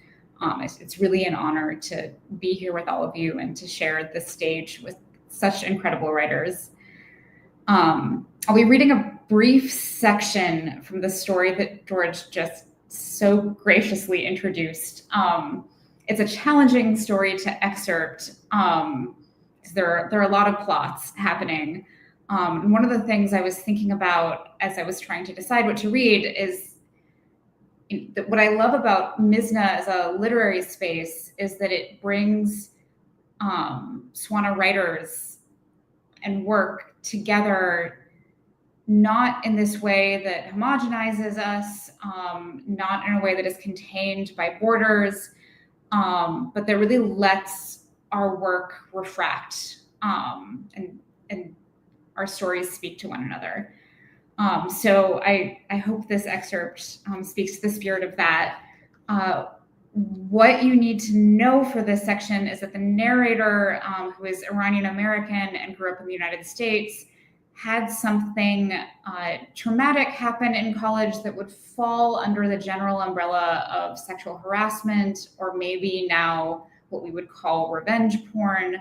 It's really an honor to be here with all of you and to share this stage with such incredible writers. I'll be reading a brief section from the story that George just so graciously introduced. It's a challenging story to excerpt because there are a lot of plots happening. One of the things I was thinking about as I was trying to decide what to read is what I love about Mizna as a literary space is that it brings Swana writers and work together, not in this way that homogenizes us, not in a way that is contained by borders, but that really lets our work refract and our stories speak to one another. So I hope this excerpt speaks to the spirit of that. What you need to know for this section is that the narrator, who is Iranian American and grew up in the United States, had something traumatic happen in college that would fall under the general umbrella of sexual harassment, or maybe now what we would call revenge porn.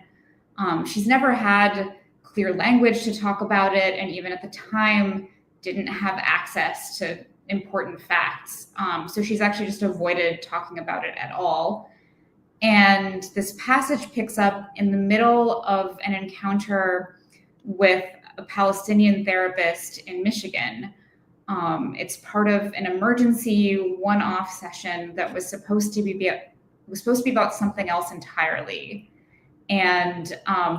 She's never had clear language to talk about it, and even at the time didn't have access to important facts. So she's actually just avoided talking about it at all. And this passage picks up in the middle of an encounter with a Palestinian therapist in Michigan. It's part of an emergency one-off session that was supposed to be about something else entirely. And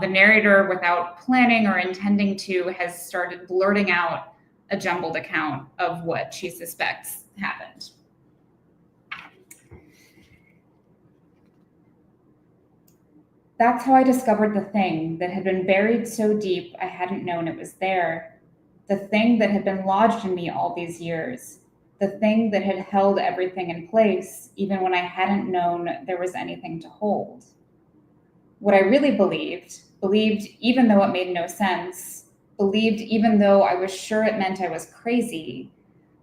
the narrator, without planning or intending to, has started blurting out a jumbled account of what she suspects happened. That's how I discovered the thing that had been buried so deep I hadn't known it was there. The thing that had been lodged in me all these years. The thing that had held everything in place, even when I hadn't known there was anything to hold. What I really believed even though it made no sense, believed even though I was sure it meant I was crazy,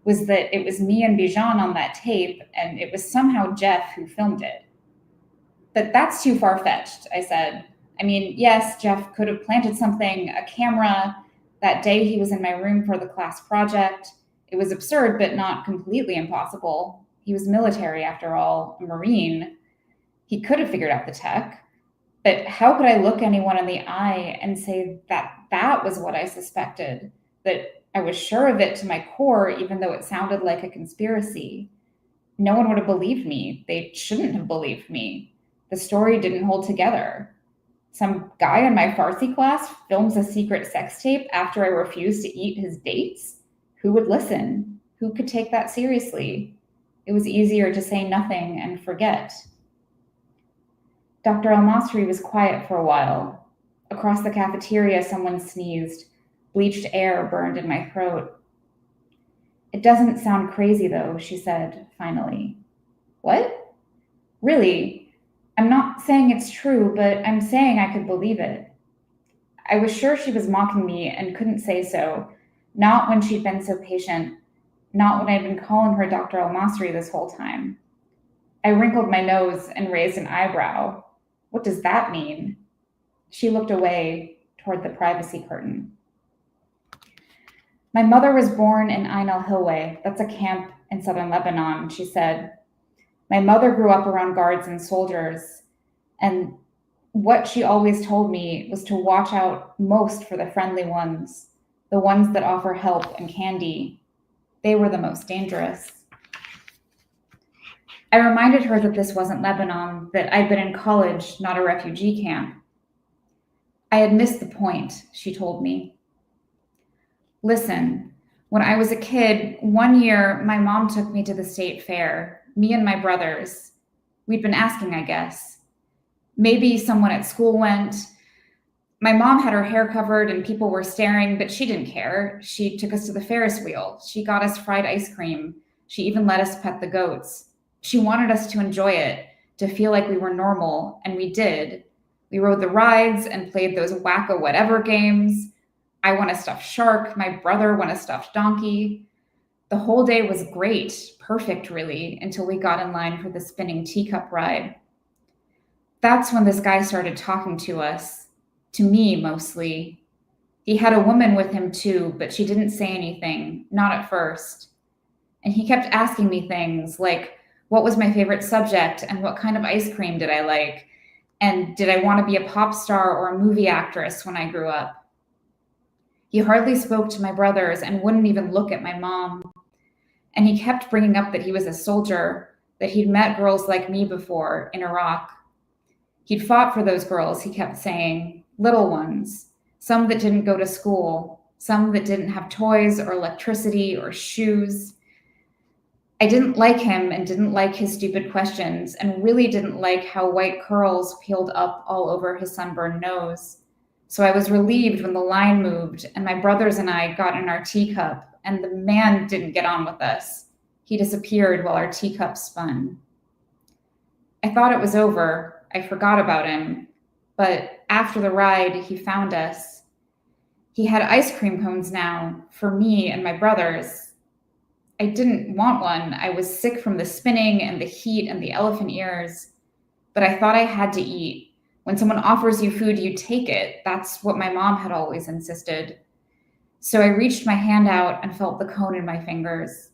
was that it was me and Bijan on that tape, and it was somehow Jeff who filmed it. But that's too far-fetched, I said. I mean, yes, Jeff could have planted something, a camera. That day he was in my room for the class project. It was absurd, but not completely impossible. He was military, after all, a Marine. He could have figured out the tech. But how could I look anyone in the eye and say that that was what I suspected, that I was sure of it to my core, even though it sounded like a conspiracy? No one would have believed me. They shouldn't have believed me. The story didn't hold together. Some guy in my Farsi class films a secret sex tape after I refused to eat his dates? Who would listen? Who could take that seriously? It was easier to say nothing and forget. Dr. El-Masri was quiet for a while. Across the cafeteria, someone sneezed. Bleached air burned in my throat. It doesn't sound crazy, though, she said, finally. What? Really? I'm not saying it's true, but I'm saying I could believe it. I was sure she was mocking me and couldn't say so, not when she'd been so patient, not when I'd been calling her Dr. El-Masri this whole time. I wrinkled my nose and raised an eyebrow. What does that mean? She looked away toward the privacy curtain. My mother was born in Ain al-Hilweh. That's a camp in southern Lebanon, she said. My mother grew up around guards and soldiers, and what she always told me was to watch out most for the friendly ones, the ones that offer help and candy. They were the most dangerous. I reminded her that this wasn't Lebanon, that I'd been in college, not a refugee camp. I had missed the point, she told me. Listen, when I was a kid, one year my mom took me to the state fair, me and my brothers. We'd been asking, I guess. Maybe someone at school went. My mom had her hair covered and people were staring, but she didn't care. She took us to the Ferris wheel. She got us fried ice cream. She even let us pet the goats. She wanted us to enjoy it, to feel like we were normal, and we did. We rode the rides and played those whack-a-whatever games. I won a stuffed shark. My brother won a stuffed donkey. The whole day was great, perfect really, until we got in line for the spinning teacup ride. That's when this guy started talking to us, to me mostly. He had a woman with him too, but she didn't say anything, not at first. And he kept asking me things like, what was my favorite subject and what kind of ice cream did I like? And did I want to be a pop star or a movie actress when I grew up? He hardly spoke to my brothers and wouldn't even look at my mom. And he kept bringing up that he was a soldier, that he'd met girls like me before in Iraq. He'd fought for those girls, he kept saying, little ones, some that didn't go to school, some that didn't have toys or electricity or shoes. I didn't like him and didn't like his stupid questions and really didn't like how white curls peeled up all over his sunburned nose. So I was relieved when the line moved and my brothers and I got in our teacup and the man didn't get on with us. He disappeared while our teacup spun. I thought it was over. I forgot about him. But after the ride, he found us. He had ice cream cones now for me and my brothers. I didn't want one. I was sick from the spinning and the heat and the elephant ears. But I thought I had to eat. When someone offers you food, you take it. That's what my mom had always insisted. So I reached my hand out and felt the cone in my fingers.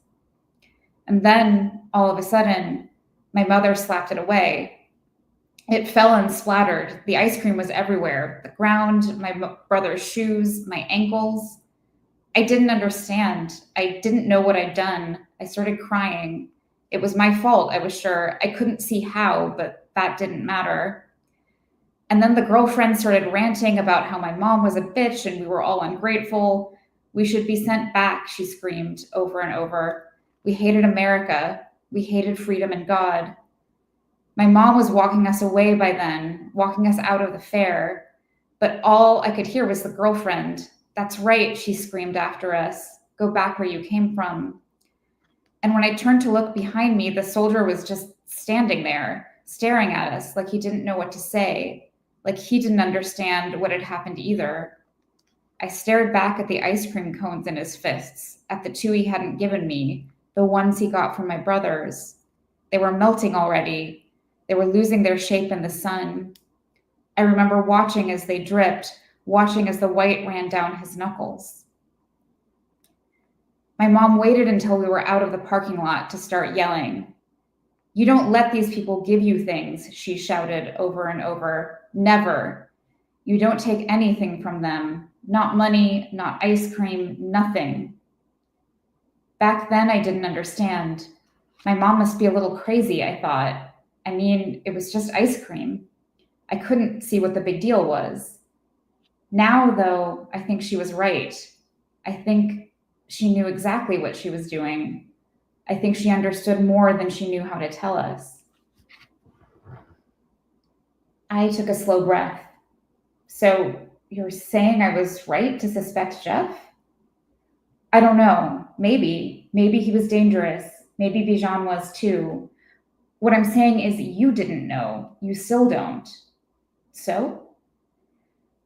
And then, all of a sudden, my mother slapped it away. It fell and splattered. The ice cream was everywhere. The ground, my brother's shoes, my ankles. I didn't understand. I didn't know what I'd done. I started crying. It was my fault, I was sure. I couldn't see how, but that didn't matter. And then the girlfriend started ranting about how my mom was a bitch and we were all ungrateful. We should be sent back, she screamed over and over. We hated America. We hated freedom and God. My mom was walking us away by then, walking us out of the fair. But all I could hear was the girlfriend. That's right, she screamed after us. Go back where you came from. And when I turned to look behind me, the soldier was just standing there, staring at us like he didn't know what to say, like he didn't understand what had happened either. I stared back at the ice cream cones in his fists, at the two he hadn't given me, the ones he got from my brothers. They were melting already. They were losing their shape in the sun. I remember watching as they dripped, watching as the white ran down his knuckles. My mom waited until we were out of the parking lot to start yelling. You don't let these people give you things, she shouted over and over. Never. You don't take anything from them. Not money, not ice cream, nothing. Back then, I didn't understand. My mom must be a little crazy, I thought. I mean, it was just ice cream. I couldn't see what the big deal was. Now, though, I think she was right. I think she knew exactly what she was doing. I think she understood more than she knew how to tell us. I took a slow breath. So you're saying I was right to suspect Jeff? I don't know. Maybe. Maybe he was dangerous. Maybe Bijan was too. What I'm saying is you didn't know. You still don't. So?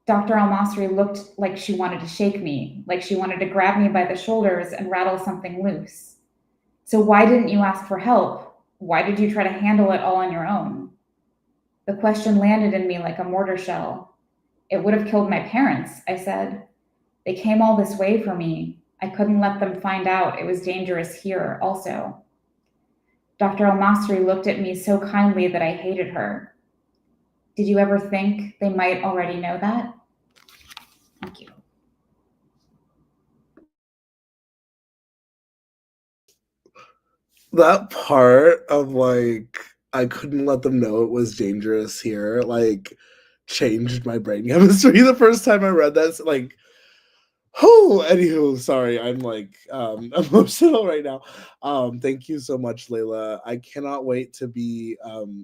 Dr. Al-Masri looked like she wanted to shake me, like she wanted to grab me by the shoulders and rattle something loose. So why didn't you ask for help? Why did you try to handle it all on your own? The question landed in me like a mortar shell. It would have killed my parents, I said. They came all this way for me. I couldn't let them find out it was dangerous here also. Dr. Al-Masri looked at me so kindly that I hated her. Did you ever think they might already know that? Thank you. That part of like, I couldn't let them know it was dangerous here, like, changed my brain chemistry the first time I read that. Like, Oh, anywho, sorry, I'm like emotional right now. Thank you so much, Leila. I cannot wait to be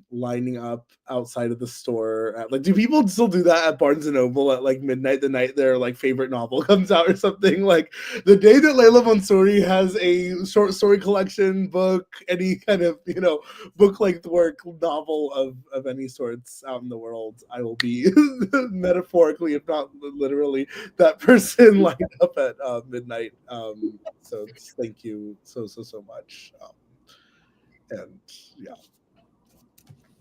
lining up outside of the store. Like, do people still do that at Barnes and Noble at like midnight, the night their like favorite novel comes out or something? Like the day that Leila Mansouri has a short story collection, book, any kind of book length work, novel of any sorts out in the world, I will be metaphorically, if not literally, that person lined up at midnight. So thank you so much. And yeah,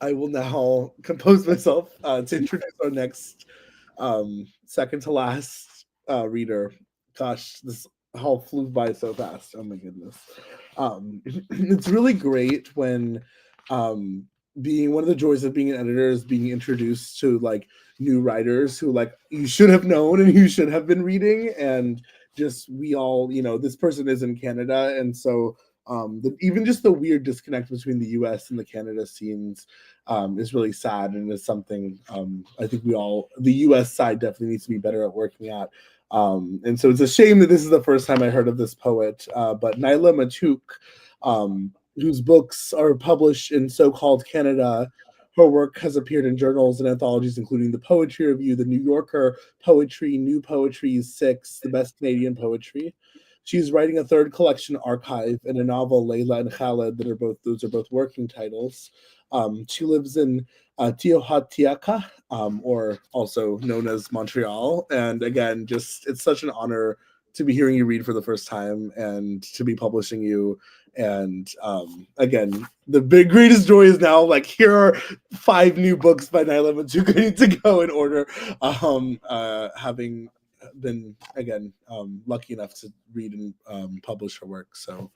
I will now compose myself to introduce our next second to last reader. Gosh, this all flew by so fast. Oh my goodness. It's really great when being one of the joys of being an editor is being introduced to like new writers who like you should have known and you should have been reading, and just we all, this person is in Canada, and so even just the weird disconnect between the US and the Canada scenes is really sad, and is something I think the US side definitely needs to be better at working at. And so it's a shame that this is the first time I heard of this poet, but Nyla Matuk, whose books are published in so-called Canada. Her work has appeared in journals and anthologies, including the Poetry Review, the New Yorker Poetry, New Poetry's Six, the Best Canadian Poetry. She's writing a third collection, Archive, and a novel, Leila and Khaled, those are both working titles. She lives in Teotihuacan, or also known as Montreal. And again, it's such an honor to be hearing you read for the first time and to be publishing you. And again, the greatest joy is now like here are 5 new books by Nyla Matuk I need to go in order. Having been again lucky enough to read and publish her work. So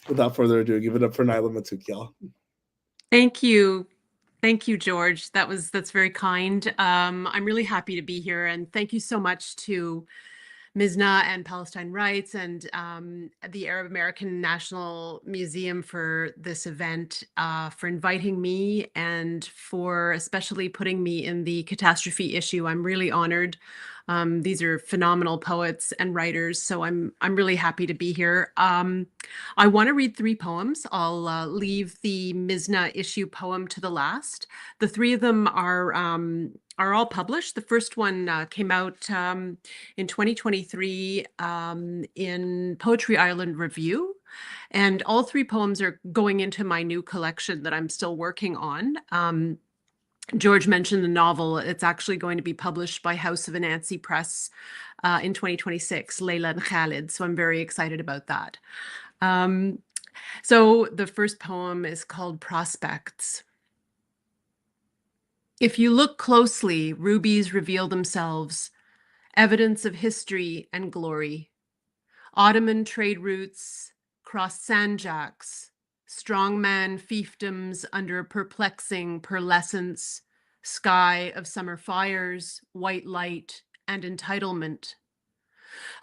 without further ado, give it up for Nyla Matuk, y'all. Thank you. Thank you, George. That's very kind. I'm really happy to be here, and thank you so much to Mizna and Palestine Rights and the Arab American National Museum for this event, for inviting me and for especially putting me in the Catastrophe Issue. I'm really honored. These are phenomenal poets and writers, so I'm really happy to be here. I want to read 3 poems. I'll leave the Mizna issue poem to the last. The 3 of them are all published. The first one came out in 2023 in Poetry Ireland Review. And all 3 poems are going into my new collection that I'm still working on. George mentioned the novel. It's actually going to be published by House of Anansi Press in 2026, Leila and Khaled. So I'm very excited about that. So the first poem is called Prospects. If you look closely, rubies reveal themselves, evidence of history and glory. Ottoman trade routes, crossed sandjacks, strongman fiefdoms under a perplexing pearlescence, sky of summer fires, white light, and entitlement.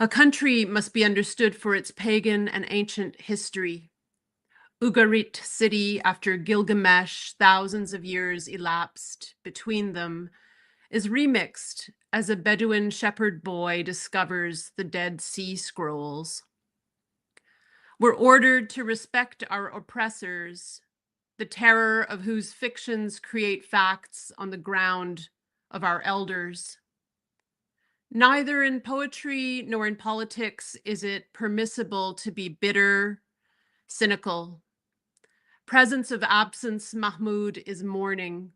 A country must be understood for its pagan and ancient history. Ugarit city, after Gilgamesh, thousands of years elapsed between them, is remixed as a Bedouin shepherd boy discovers the Dead Sea Scrolls. We're ordered to respect our oppressors, the terror of whose fictions create facts on the ground of our elders. Neither in poetry nor in politics is it permissible to be bitter, cynical. Presence of absence, Mahmoud is mourning,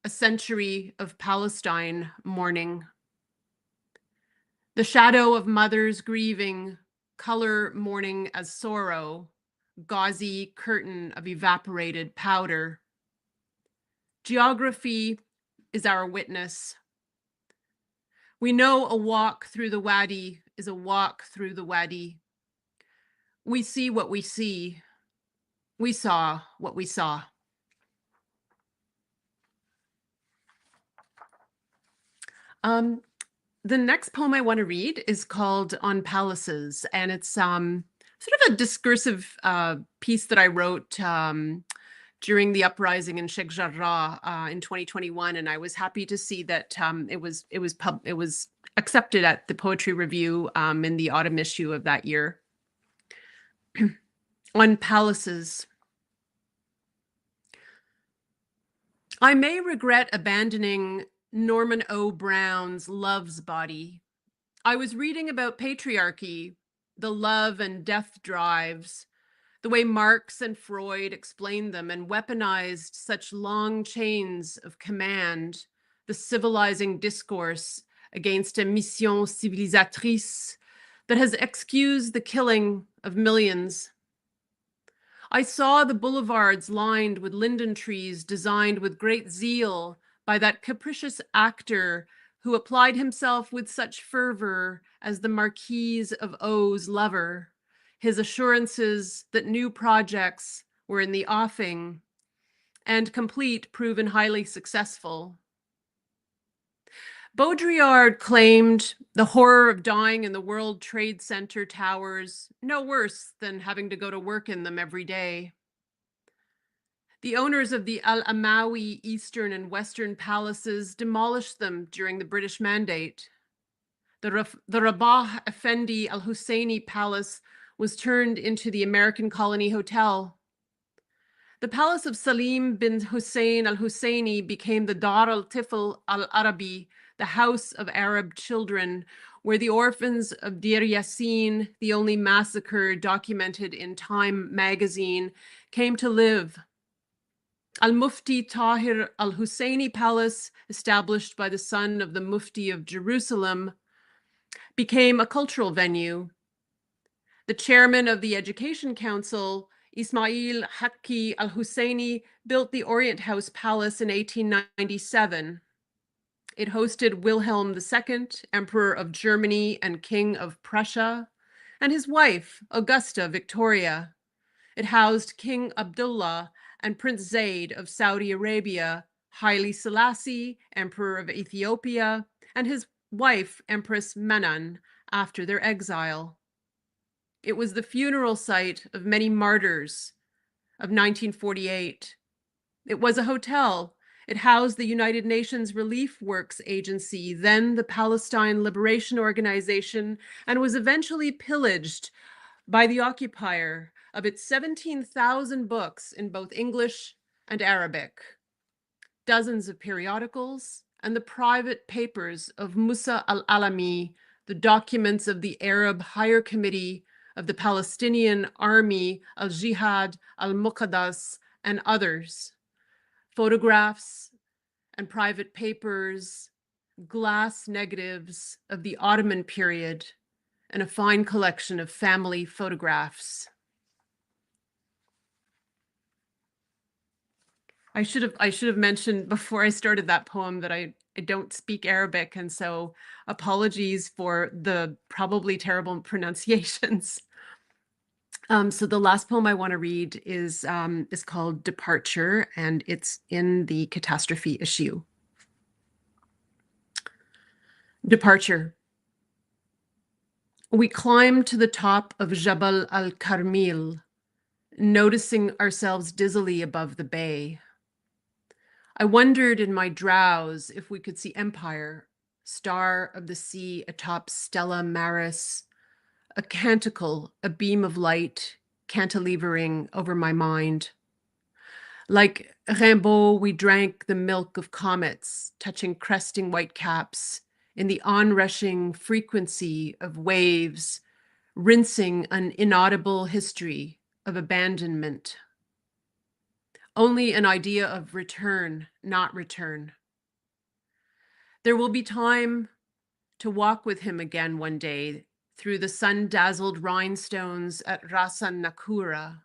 a century of Palestine mourning. The shadow of mothers grieving, color mourning as sorrow, gauzy curtain of evaporated powder. Geography is our witness. We know a walk through the wadi is a walk through the wadi. We see what we see. We saw what we saw. The next poem I want to read is called On Palaces, and it's sort of a discursive piece that I wrote during the uprising in Sheikh Jarrah in 2021, and I was happy to see that it was accepted at the Poetry Review in the autumn issue of that year. On palaces. I may regret abandoning Norman O. Brown's Love's Body. I was reading about patriarchy, the love and death drives, the way Marx and Freud explained them and weaponized such long chains of command, the civilizing discourse against a mission civilisatrice that has excused the killing of millions. I saw the boulevards lined with linden trees designed with great zeal by that capricious actor who applied himself with such fervor as the Marquise of O's lover, his assurances that new projects were in the offing and complete proven highly successful. Baudrillard claimed the horror of dying in the World Trade Center towers no worse than having to go to work in them every day. The owners of the Al Amawi Eastern and Western palaces demolished them during the British Mandate. The Rabah Effendi Al Husseini Palace was turned into the American Colony Hotel. The palace of Salim bin Hussein Al Husseini became the Dar al Tifl Al Arabi, the house of Arab children, where the orphans of Deir Yassin, the only massacre documented in Time magazine, came to live. Al-Mufti Tahir al-Husseini Palace, established by the son of the Mufti of Jerusalem, became a cultural venue. The chairman of the Education Council, Ismail Haqqi al-Husseini, built the Orient House Palace in 1897. It hosted Wilhelm II, Emperor of Germany and King of Prussia, and his wife, Augusta Victoria. It housed King Abdullah and Prince Zayd of Saudi Arabia, Haile Selassie, Emperor of Ethiopia, and his wife, Empress Menan, after their exile. It was the funeral site of many martyrs of 1948. It was a hotel. It housed the United Nations Relief Works Agency, then the Palestine Liberation Organization, and was eventually pillaged by the occupier of its 17,000 books in both English and Arabic, dozens of periodicals, and the private papers of Musa al-Alami, the documents of the Arab Higher Committee of the Palestinian Army al-Jihad al-Muqaddas, and others. Photographs and private papers, glass negatives of the Ottoman period, and a fine collection of family photographs. I should have mentioned before I started that poem that I don't speak Arabic, and so apologies for the probably terrible pronunciations. So the last poem I want to read is called Departure, and it's in the Catastrophe issue. Departure. We climbed to the top of Jabal al-Karmil, noticing ourselves dizzily above the bay. I wondered in my drowse if we could see Empire, star of the sea atop Stella Maris, a canticle, a beam of light, cantilevering over my mind. Like Rimbaud, we drank the milk of comets, touching cresting white caps in the onrushing frequency of waves, rinsing an inaudible history of abandonment. Only an idea of return, not return. There will be time to walk with him again one day through the sun-dazzled rhinestones at Ras an Nakura,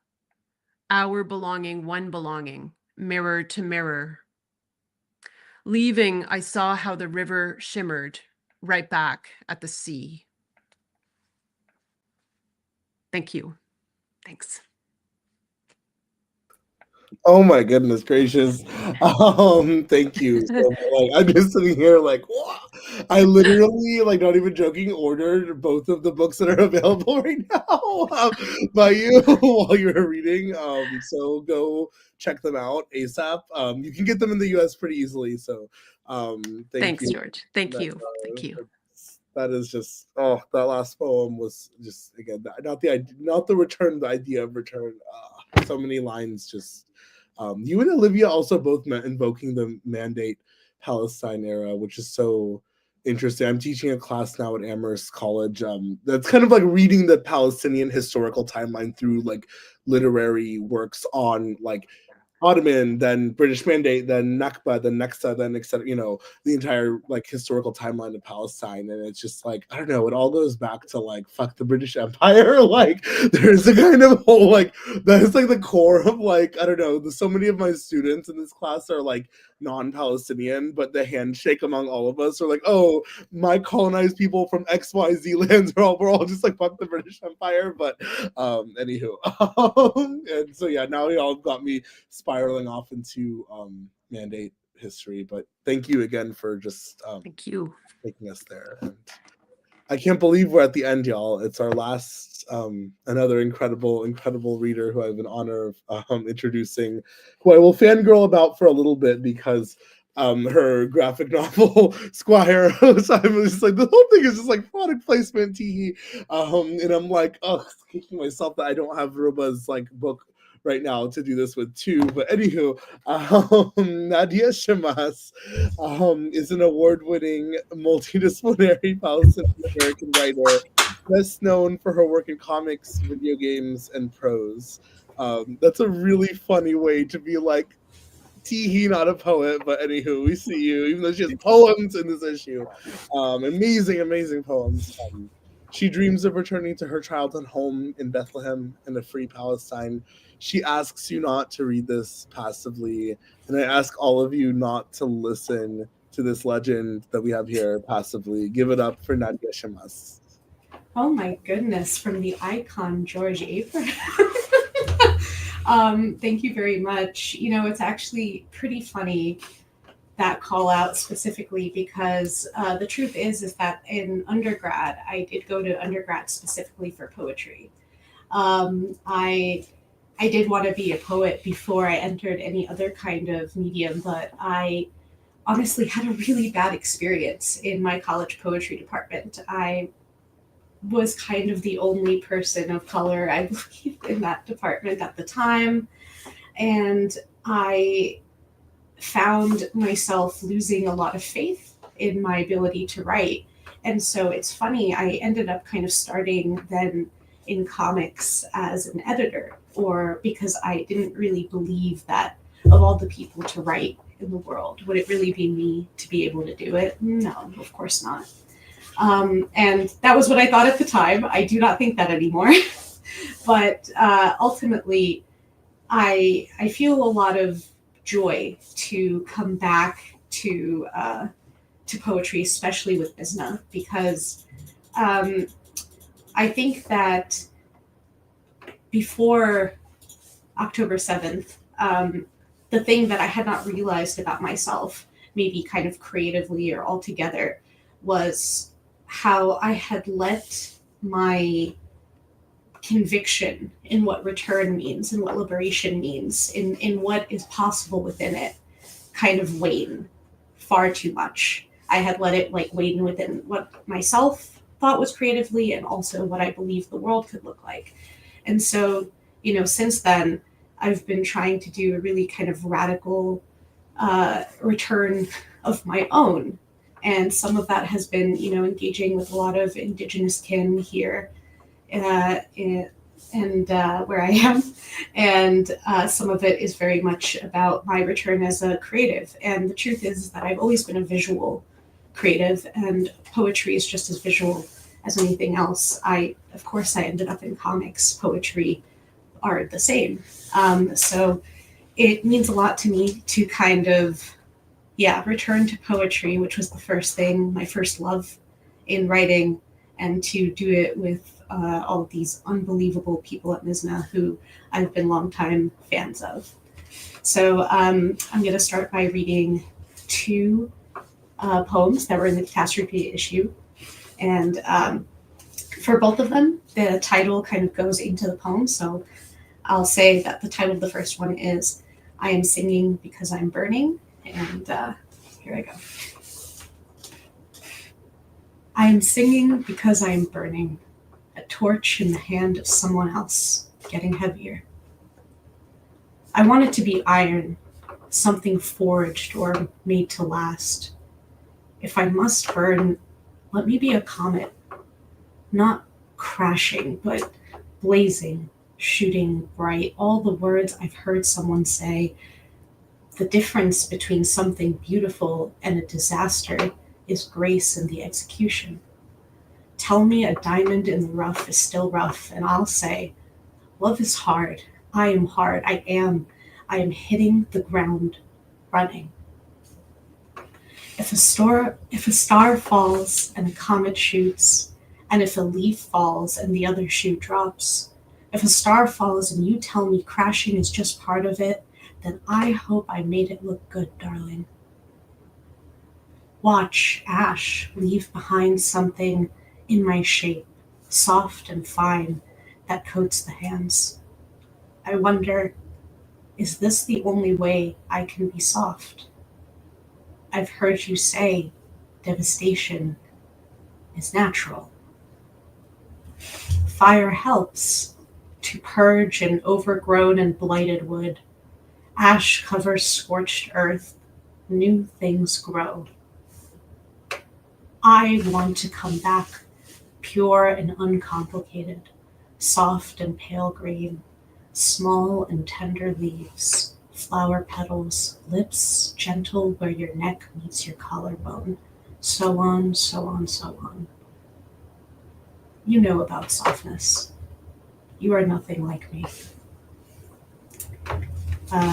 our belonging, one belonging, mirror to mirror. Leaving, I saw how the river shimmered right back at the sea. Thank you. Thanks. Oh my goodness gracious. Thank you so much. Like, I'm just sitting here like, what? I literally, like, not even joking, ordered both of the books that are available right now by you while you were reading. So go check them out ASAP. You can get them in the US pretty easily. So thank Thanks, you. George. Thank That, you. Thank you. that is just, oh, that last poem was just, again, not the return, the idea of return. So many lines just. You and Olivia also both invoking the Mandate Palestine era, which is so interesting. I'm teaching a class now at Amherst College that's kind of like reading the Palestinian historical timeline through like literary works on like Ottoman, then British Mandate, then Nakba, then Nexa, then etc. The entire like historical timeline of Palestine, and it's just like, I don't know, it all goes back to like fuck the British Empire. Like there's a kind of whole like that is like the core of like, I don't know. So many of my students in this class are like non-Palestinian, but the handshake among all of us are like, oh, my colonized people from XYZ lands we're all just like fuck the British Empire. But anywho, and so yeah, now y'all got me spiraling off into Mandate history. But thank you again for just Thank you. taking us there. And I can't believe we're at the end, y'all. It's our last, another incredible reader who I have an honor of introducing, who I will fangirl about for a little bit because her graphic novel Squire. So I'm just like, the whole thing is just like product placement, tee. And I'm like, oh, kicking myself that I don't have Ruba's like book right now to do this with too. But anywho, Nadia Shammas is an award-winning multidisciplinary Palestinian American writer, best known for her work in comics, video games, and prose. That's a really funny way to be like, Teehee, not a poet, but anywho, we see you, even though she has poems in this issue. Amazing poems. She dreams of returning to her childhood home in Bethlehem in a free Palestine. She asks you not to read this passively, and I ask all of you not to listen to this legend that we have here passively. Give it up for Nadia Shammas. Oh my goodness, from the icon George Abraham. Thank you very much. It's actually pretty funny, that call out specifically, because the truth is that in undergrad, I did go to undergrad specifically for poetry. I did want to be a poet before I entered any other kind of medium, but I honestly had a really bad experience in my college poetry department. I was kind of the only person of color, I believe, in that department at the time. And I found myself losing a lot of faith in my ability to write. And so it's funny, I ended up kind of starting then in comics as an editor, or because I didn't really believe that of all the people to write in the world, would it really be me to be able to do it? No, of course not. And that was what I thought at the time. I do not think that anymore. But ultimately, I feel a lot of joy to come back to poetry, especially with Mizna, because I think that before October 7th, the thing that I had not realized about myself, maybe kind of creatively or altogether, was how I had let my conviction in what return means and what liberation means, in what is possible within it, kind of wane far too much. I had let it like wane within what myself thought was creatively and also what I believed the world could look like. And so, since then, I've been trying to do a really kind of radical return of my own. And some of that has been, engaging with a lot of indigenous kin here and where I am. And some of it is very much about my return as a creative. And the truth is that I've always been a visual creative, and poetry is just as visual as anything else. Of course, I ended up in comics. Poetry are the same. So it means a lot to me to kind of, return to poetry, which was the first thing, my first love in writing, and to do it with all of these unbelievable people at Mizna who I've been longtime fans of. So I'm going to start by reading two poems that were in the Catastrophe issue. And for both of them, the title kind of goes into the poem. So I'll say that the title of the first one is I Am Singing Because I'm Burning. And here I go. I am singing because I am burning, a torch in the hand of someone else, getting heavier. I want it to be iron, something forged or made to last. If I must burn, let me be a comet, not crashing, but blazing, shooting bright. All the words I've heard someone say. The difference between something beautiful and a disaster is grace in the execution. Tell me a diamond in the rough is still rough, and I'll say, love is hard. I am hard. I am hitting the ground, running. If a star falls and a comet shoots, and if a leaf falls and the other shoe drops, if a star falls and you tell me crashing is just part of it, then I hope I made it look good, darling. Watch ash leave behind something in my shape, soft and fine, that coats the hands. I wonder, is this the only way I can be soft? I've heard you say devastation is natural. Fire helps to purge an overgrown and blighted wood. Ash covers scorched earth. New things grow. I want to come back pure and uncomplicated, soft and pale green, small and tender leaves, flower petals, lips gentle where your neck meets your collarbone, so on, so on, so on. You know about softness. You are nothing like me.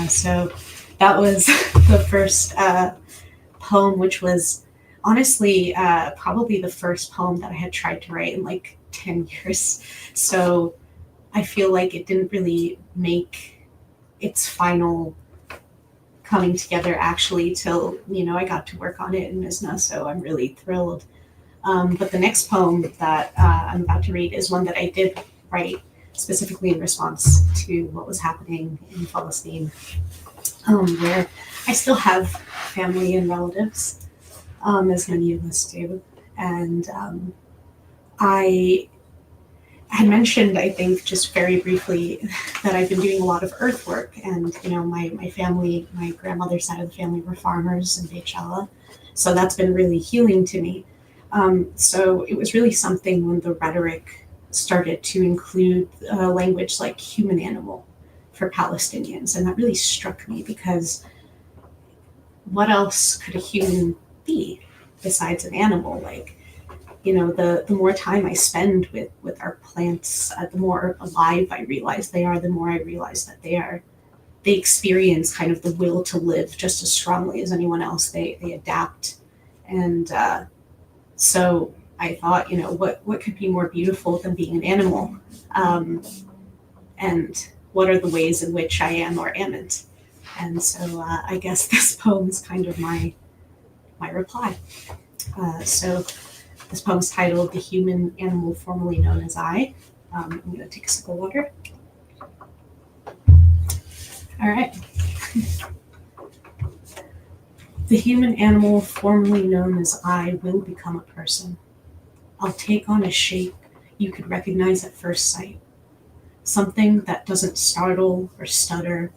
So that was the first poem, which was honestly probably the first poem that I had tried to write in like 10 years. So I feel like it didn't really make its final coming together actually till, I got to work on it in Mizna. So I'm really thrilled. But the next poem that I'm about to read is one that I did write specifically in response to what was happening in Palestine, where I still have family and relatives, as many of us do. And I had mentioned, I think, just very briefly that I've been doing a lot of earth work. And, my family, my grandmother's side of the family were farmers in Beit Shala. So that's been really healing to me. So it was really something when the rhetoric started to include language like human animal for Palestinians. And that really struck me because what else could a human be besides an animal? Like, the more time I spend with our plants, the more alive I realize they are, the more I realize that they experience kind of the will to live just as strongly as anyone else. They adapt. And so I thought, what could be more beautiful than being an animal? And what are the ways in which I am or amn't? And so I guess this poem is kind of my reply. So this poem is titled The Human Animal Formerly Known as I. I'm going to take a sip of water. All right. The human animal formerly known as I will become a person. I'll take on a shape you could recognize at first sight. Something that doesn't startle or stutter.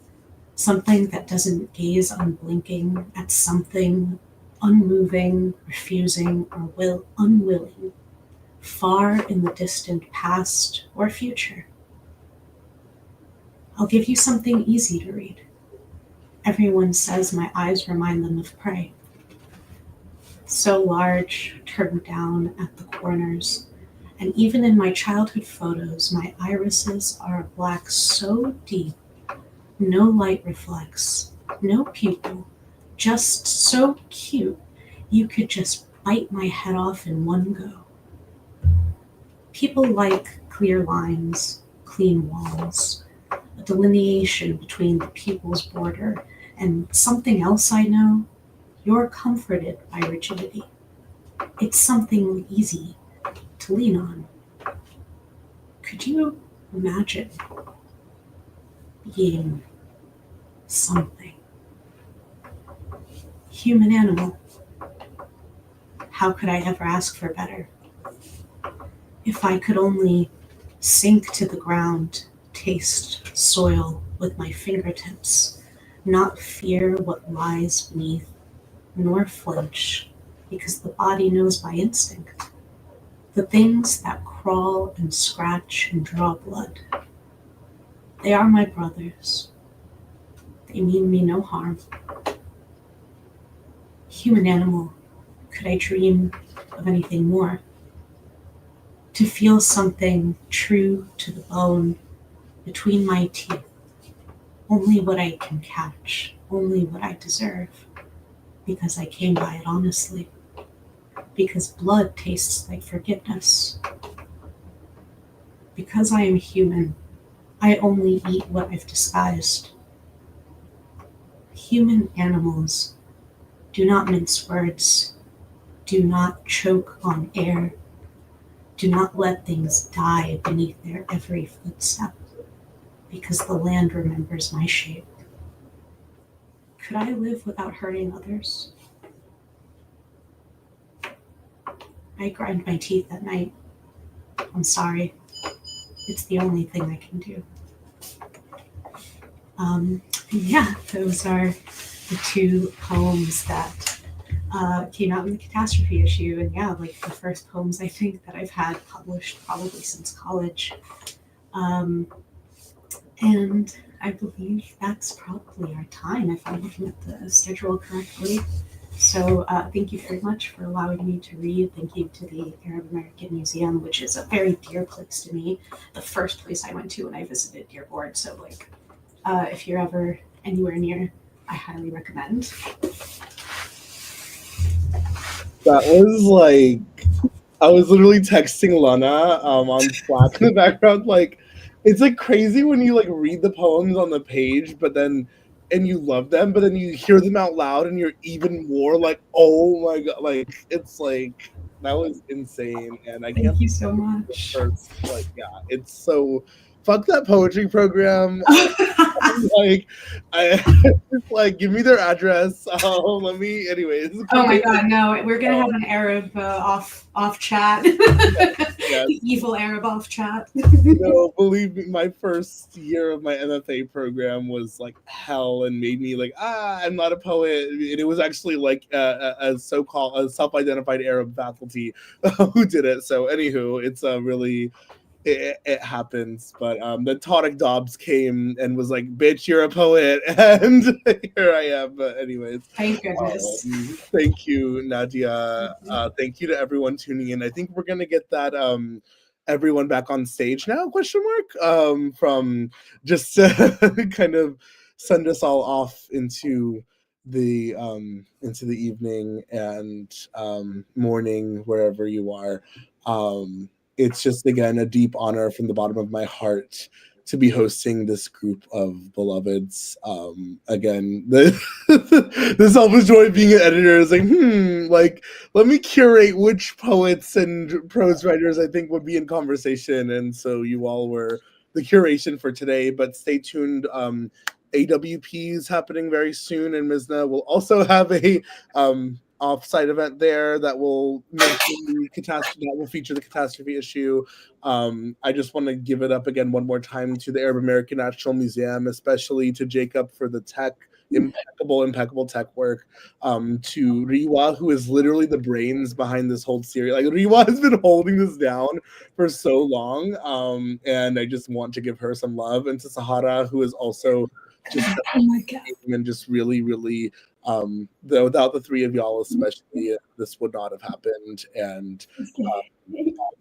Something that doesn't gaze unblinking at something unmoving, refusing, or unwilling, far in the distant past or future. I'll give you something easy to read. Everyone says my eyes remind them of prey. So large, turned down at the corners, and even in my childhood photos, my irises are a black so deep, no light reflects, no pupil, just so cute, you could just bite my head off in one go. People like clear lines, clean walls, a delineation between the pupil's border, and something else I know, You're comforted by rigidity. It's something easy to lean on. Could you imagine being something? Human animal. How could I ever ask for better? If I could only sink to the ground, taste soil with my fingertips, not fear what lies beneath, nor flinch, because the body knows by instinct. The things that crawl and scratch and draw blood, they are my brothers. They mean me no harm. Human animal, could I dream of anything more? To feel something true to the bone between my teeth, only what I can catch, only what I deserve, because I came by it honestly, because blood tastes like forgiveness. Because I am human, I only eat what I've disguised. Human animals, do not mince words, do not choke on air, do not let things die beneath their every footstep, because the land remembers my shape. Could I live without hurting others? I grind my teeth at night. I'm sorry. It's the only thing I can do. Yeah, those are the two poems that came out in the Catastrophe issue. And yeah, like the first poems I think that I've had published probably since college. And I believe that's probably our time if I'm looking at the schedule correctly. So thank you very much for allowing me to read. Thank you to the Arab American Museum, which is a very dear place to me. The first place I went to when I visited Dearborn. So like, if you're ever anywhere near, I highly recommend. That was like, I was literally texting Lana on Slack in the background. Like, it's like crazy when you like read the poems on the page, but then and you love them, but then you hear them out loud and you're even more like, oh my god, like it's like that was insane. And I can't Thank you so much. first, like, yeah, it's so fuck that poetry program. Like, like give me their address. Let me, anyways. Oh my god, no, we're gonna have an Arab off chat. Yes. Evil Arab off chat. No, believe me, my first year of my MFA program was like hell and made me like, I'm not a poet. And it was actually like a so-called a self-identified Arab faculty who did it. So anywho, it's really it happens. But then Tariq Dobbs came and was like, bitch, you're a poet. And here I am. But anyways. Thank goodness. Thank you, Nadia. Thank you to everyone tuning in. I think we're gonna get that everyone back on stage now, question mark, from just to kind of send us all off into the evening and morning, wherever you are. It's just, again, a deep honor from the bottom of my heart to be hosting this group of beloveds. Again, the selfish joy of being an editor is like, like, let me curate which poets and prose writers I think would be in conversation. And so you all were the curation for today, but stay tuned. AWP is happening very soon, and Mizna will also have a off-site event there that will feature the Catastrophe Issue. I just want to give it up again one more time to the Arab American National Museum, especially to Jacob for the impeccable tech work, to Riwa, who is literally the brains behind this whole series. Like, Riwa has been holding this down for so long, and I just want to give her some love, and to Sahara, who is also just and just really without the three of y'all especially, this would not have happened. And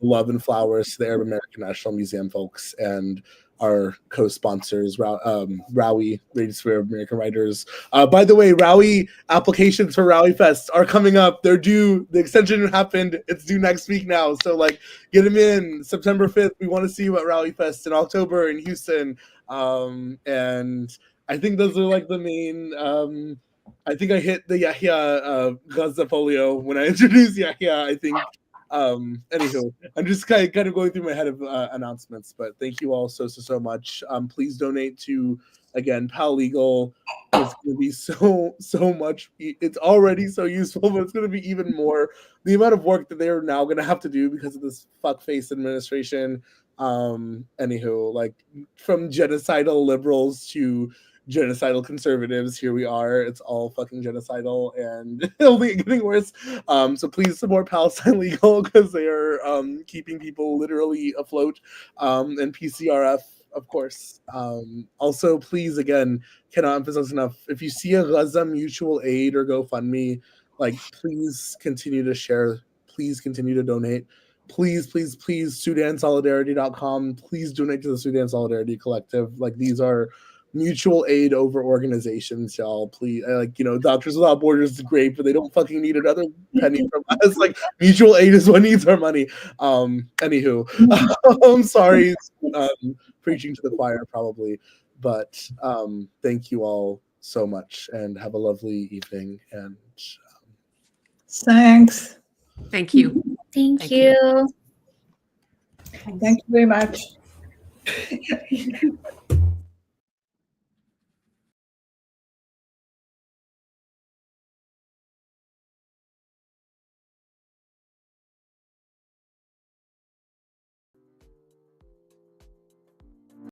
love and flowers to the Arab American National Museum folks and our co-sponsors, Rowie, Radius for American Writers. By the way, Rowie applications for Rowie Fest are coming up. They're due. The extension happened. It's due next week now. So like, get them in. September 5th. We want to see you at Rowie Fest in October in Houston. And I think those are like the main I think I hit the Yahya Gaza folio when I introduced Yahya. I think. Anywho, I'm just kind of going through my head of announcements, but thank you all so much. Please donate to, again, Pal Legal. It's going to be so much. It's already so useful, but it's going to be even more. The amount of work that they're now going to have to do because of this fuckface administration. Anywho, like from genocidal liberals to genocidal conservatives, here we are. It's all fucking genocidal, and it'll be getting worse. So please support Palestine Legal because they are keeping people literally afloat, and PCRF, of course. Also, please, again, cannot emphasize enough, if you see a Gaza mutual aid or GoFundMe, like, please continue to share, please continue to donate. Please, SudanSolidarity.com. Please donate to the Sudan Solidarity Collective. Like, these are mutual aid over organizations, y'all. Please, like, Doctors Without Borders is great, but they don't fucking need another penny from us. Like, mutual aid is what needs our money. Anywho, I'm sorry, preaching to the choir probably, but thank you all so much, and have a lovely evening. And Thanks. Thank you. Thank you. Thank you very much.